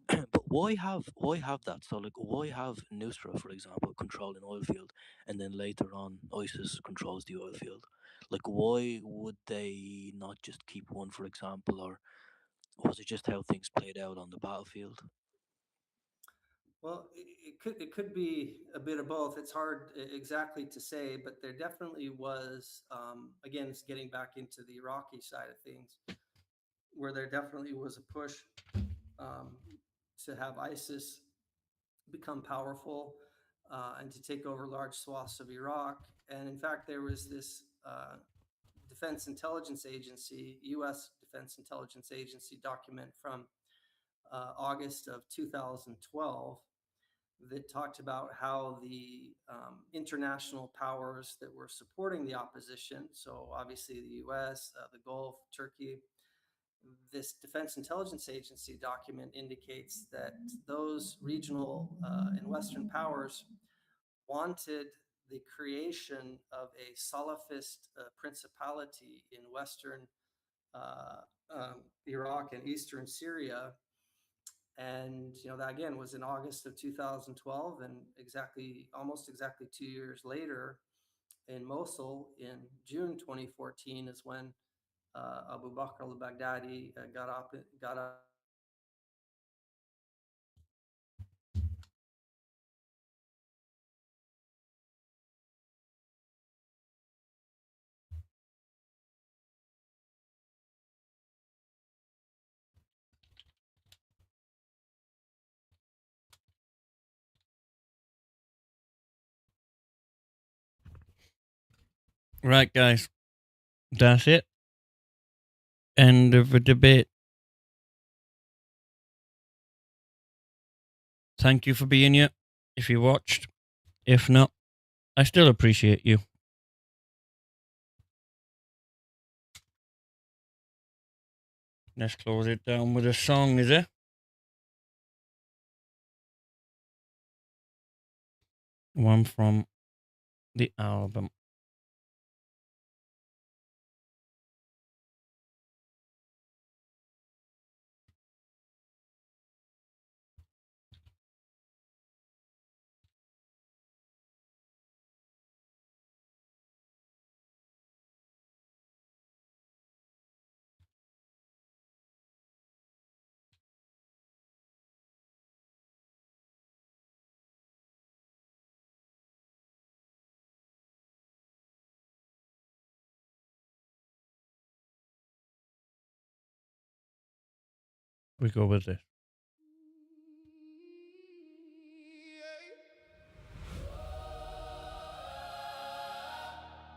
But why have that? So like, why have Nusra, for example, control an oil field, and then later on ISIS controls the oil field? Like, why would they not just keep one, for example, or was it just how things played out on the battlefield? Well, it could be a bit of both. It's hard exactly to say, but there definitely was. Again, it's getting back into the Iraqi side of things, where there definitely was a push um, to have ISIS become powerful and to take over large swaths of Iraq. And in fact, there was this Defense Intelligence Agency, U.S. Defense Intelligence Agency document from August of 2012 that talked about how the international powers that were supporting the opposition, so obviously the US, the Gulf, Turkey, this Defense Intelligence Agency document indicates that those regional and Western powers wanted the creation of a Salafist principality in Western uh, Iraq and Eastern Syria. And that again was in August of 2012, and almost exactly 2 years later, in Mosul in June 2014 is when Abu Bakr al-Baghdadi got up. Right, guys. That's it. End of the debate. Thank you for being here. If you watched. If not, I still appreciate you. Let's close it down with a song, is it? One from the album. We go with this.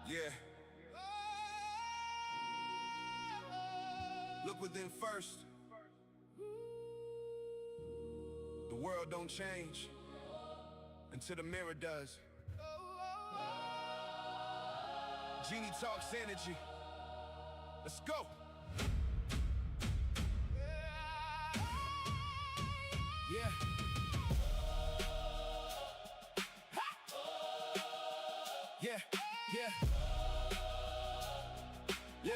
Yeah. Look within first. The world don't change until the mirror does. Genie talks energy. Let's go. Yeah. Yeah. Yeah. Yeah.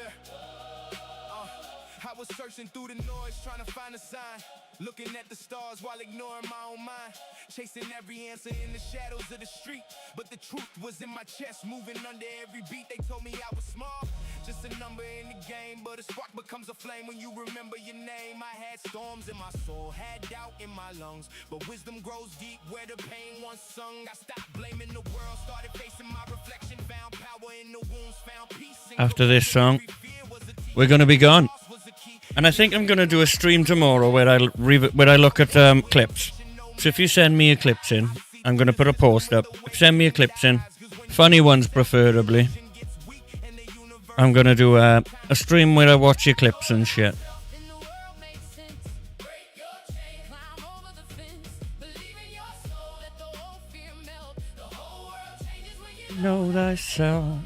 I was searching through the noise, trying to find a sign. Looking at the stars while ignoring my own mind. Chasing every answer in the shadows of the street. But the truth was in my chest, moving under every beat. They told me I was small, just a number in the game. But a spark becomes a flame when you remember your name. I had storms in my soul, had doubt in my lungs. But wisdom grows deep where the pain once sung. I stopped blaming the world, started facing my reflection. Found power in the wounds, found peace. After this song, we're going to be gone. And I think I'm going to do a stream tomorrow where I look at clips. So if you send me your clips in, I'm going to put a post up. Send me your clips in. Funny ones preferably. I'm going to do a stream where I watch your clips and shit. Know thyself.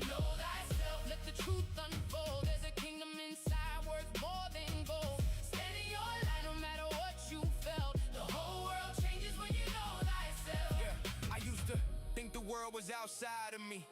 was outside of me,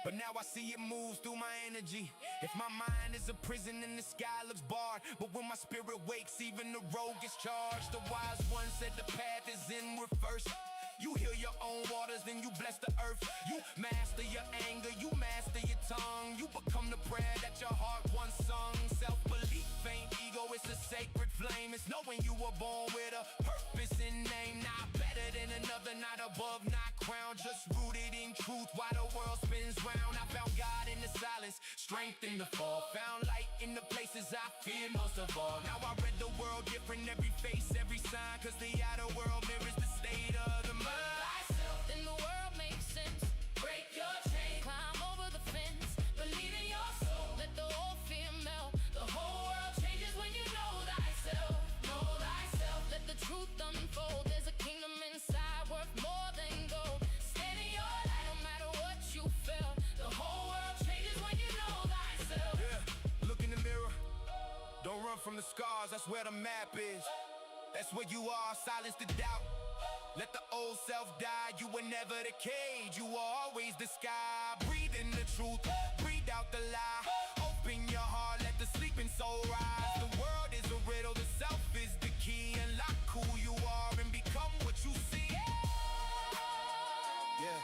but now I see it moves through my energy. If my mind is a prison and the sky looks barred, but when my spirit wakes, even the road gets charged. The wise one said the path is inward first. You heal your own waters, then you bless the earth. You master your anger, you master your tongue. You become the prayer that your heart once sung. Self-belief ain't ego, it's a sacred flame. It's knowing you were born with a purpose in name. Not better than another, not above, not crowned. Just rooted in truth while the world spins round. I found God in the silence, strength in the fall. Found light in the places I feared most of all. Now I read the world different, every face, every sign. Cause the outer world mirrors the state of the mind. Thyself in the world makes sense. Break your chain, climb over the fence. Believe in your soul, let the old fear melt. The whole world changes when you know thyself. Know thyself, let the truth unfold. There's a kingdom inside worth more than gold. Stand in your light no matter what you feel. The whole world changes when you know thyself. Yeah, look in the mirror. Don't run from the scars, that's where the map is. That's where you are, silence the doubt. Let the old self die, you were never the cage. You were always the sky. Breathe in the truth, breathe out the lie. Open your heart, let the sleeping soul rise. The world is a riddle, the self is the key. Unlock who you are and become what you see. Yeah.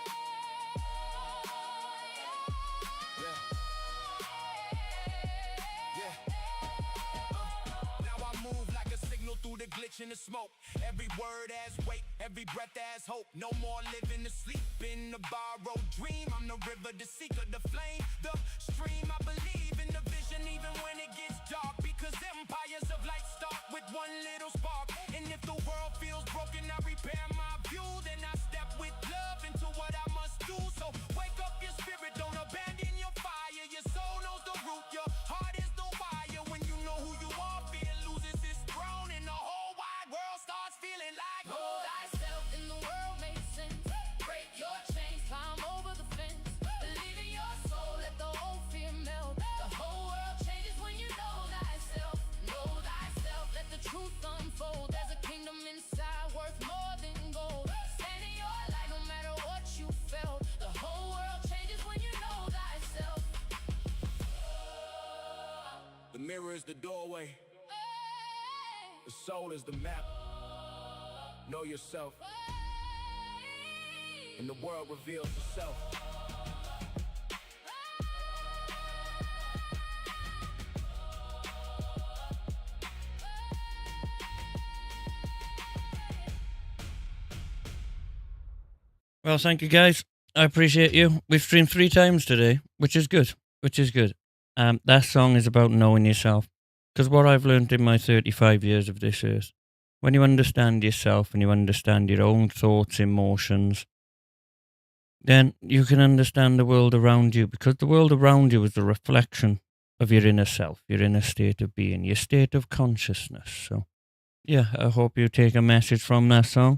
Now I move like a signal through the glitch in the smoke. Every word has weight, every breath has hope. No more living to sleep in the borrowed dream. I'm the river, the seeker, the flame, the stream. I believe in the vision even when it gets dark. Because empires of light start with one little spark. And if the world feels broken, I repair my view. Then I step with love into what I must do. So wake up your spirit, don't abandon your fire. Your soul knows the root, your heart is the wire. When you know who you are, fear loses its throne. And the whole wide world starts feeling like Know thyself in the world makes sense. Break your chains, climb over the fence. Believe in your soul, let the old fear melt. The whole world changes when you know thyself. Know thyself, let the truth unfold. There's a kingdom inside worth more than gold. Stand in your light no matter what you felt. The whole world changes when you know thyself. the mirror is the doorway, the soul is the map. Know yourself, and the world reveals itself. Well, thank you guys. I appreciate you. We've streamed 3 times today, which is good. That song is about knowing yourself. Because what I've learned in my 35 years of this earth, when you understand yourself and you understand your own thoughts, emotions, then you can understand the world around you, because the world around you is a reflection of your inner self, your inner state of being, your state of consciousness. So, yeah, I hope you take a message from that song.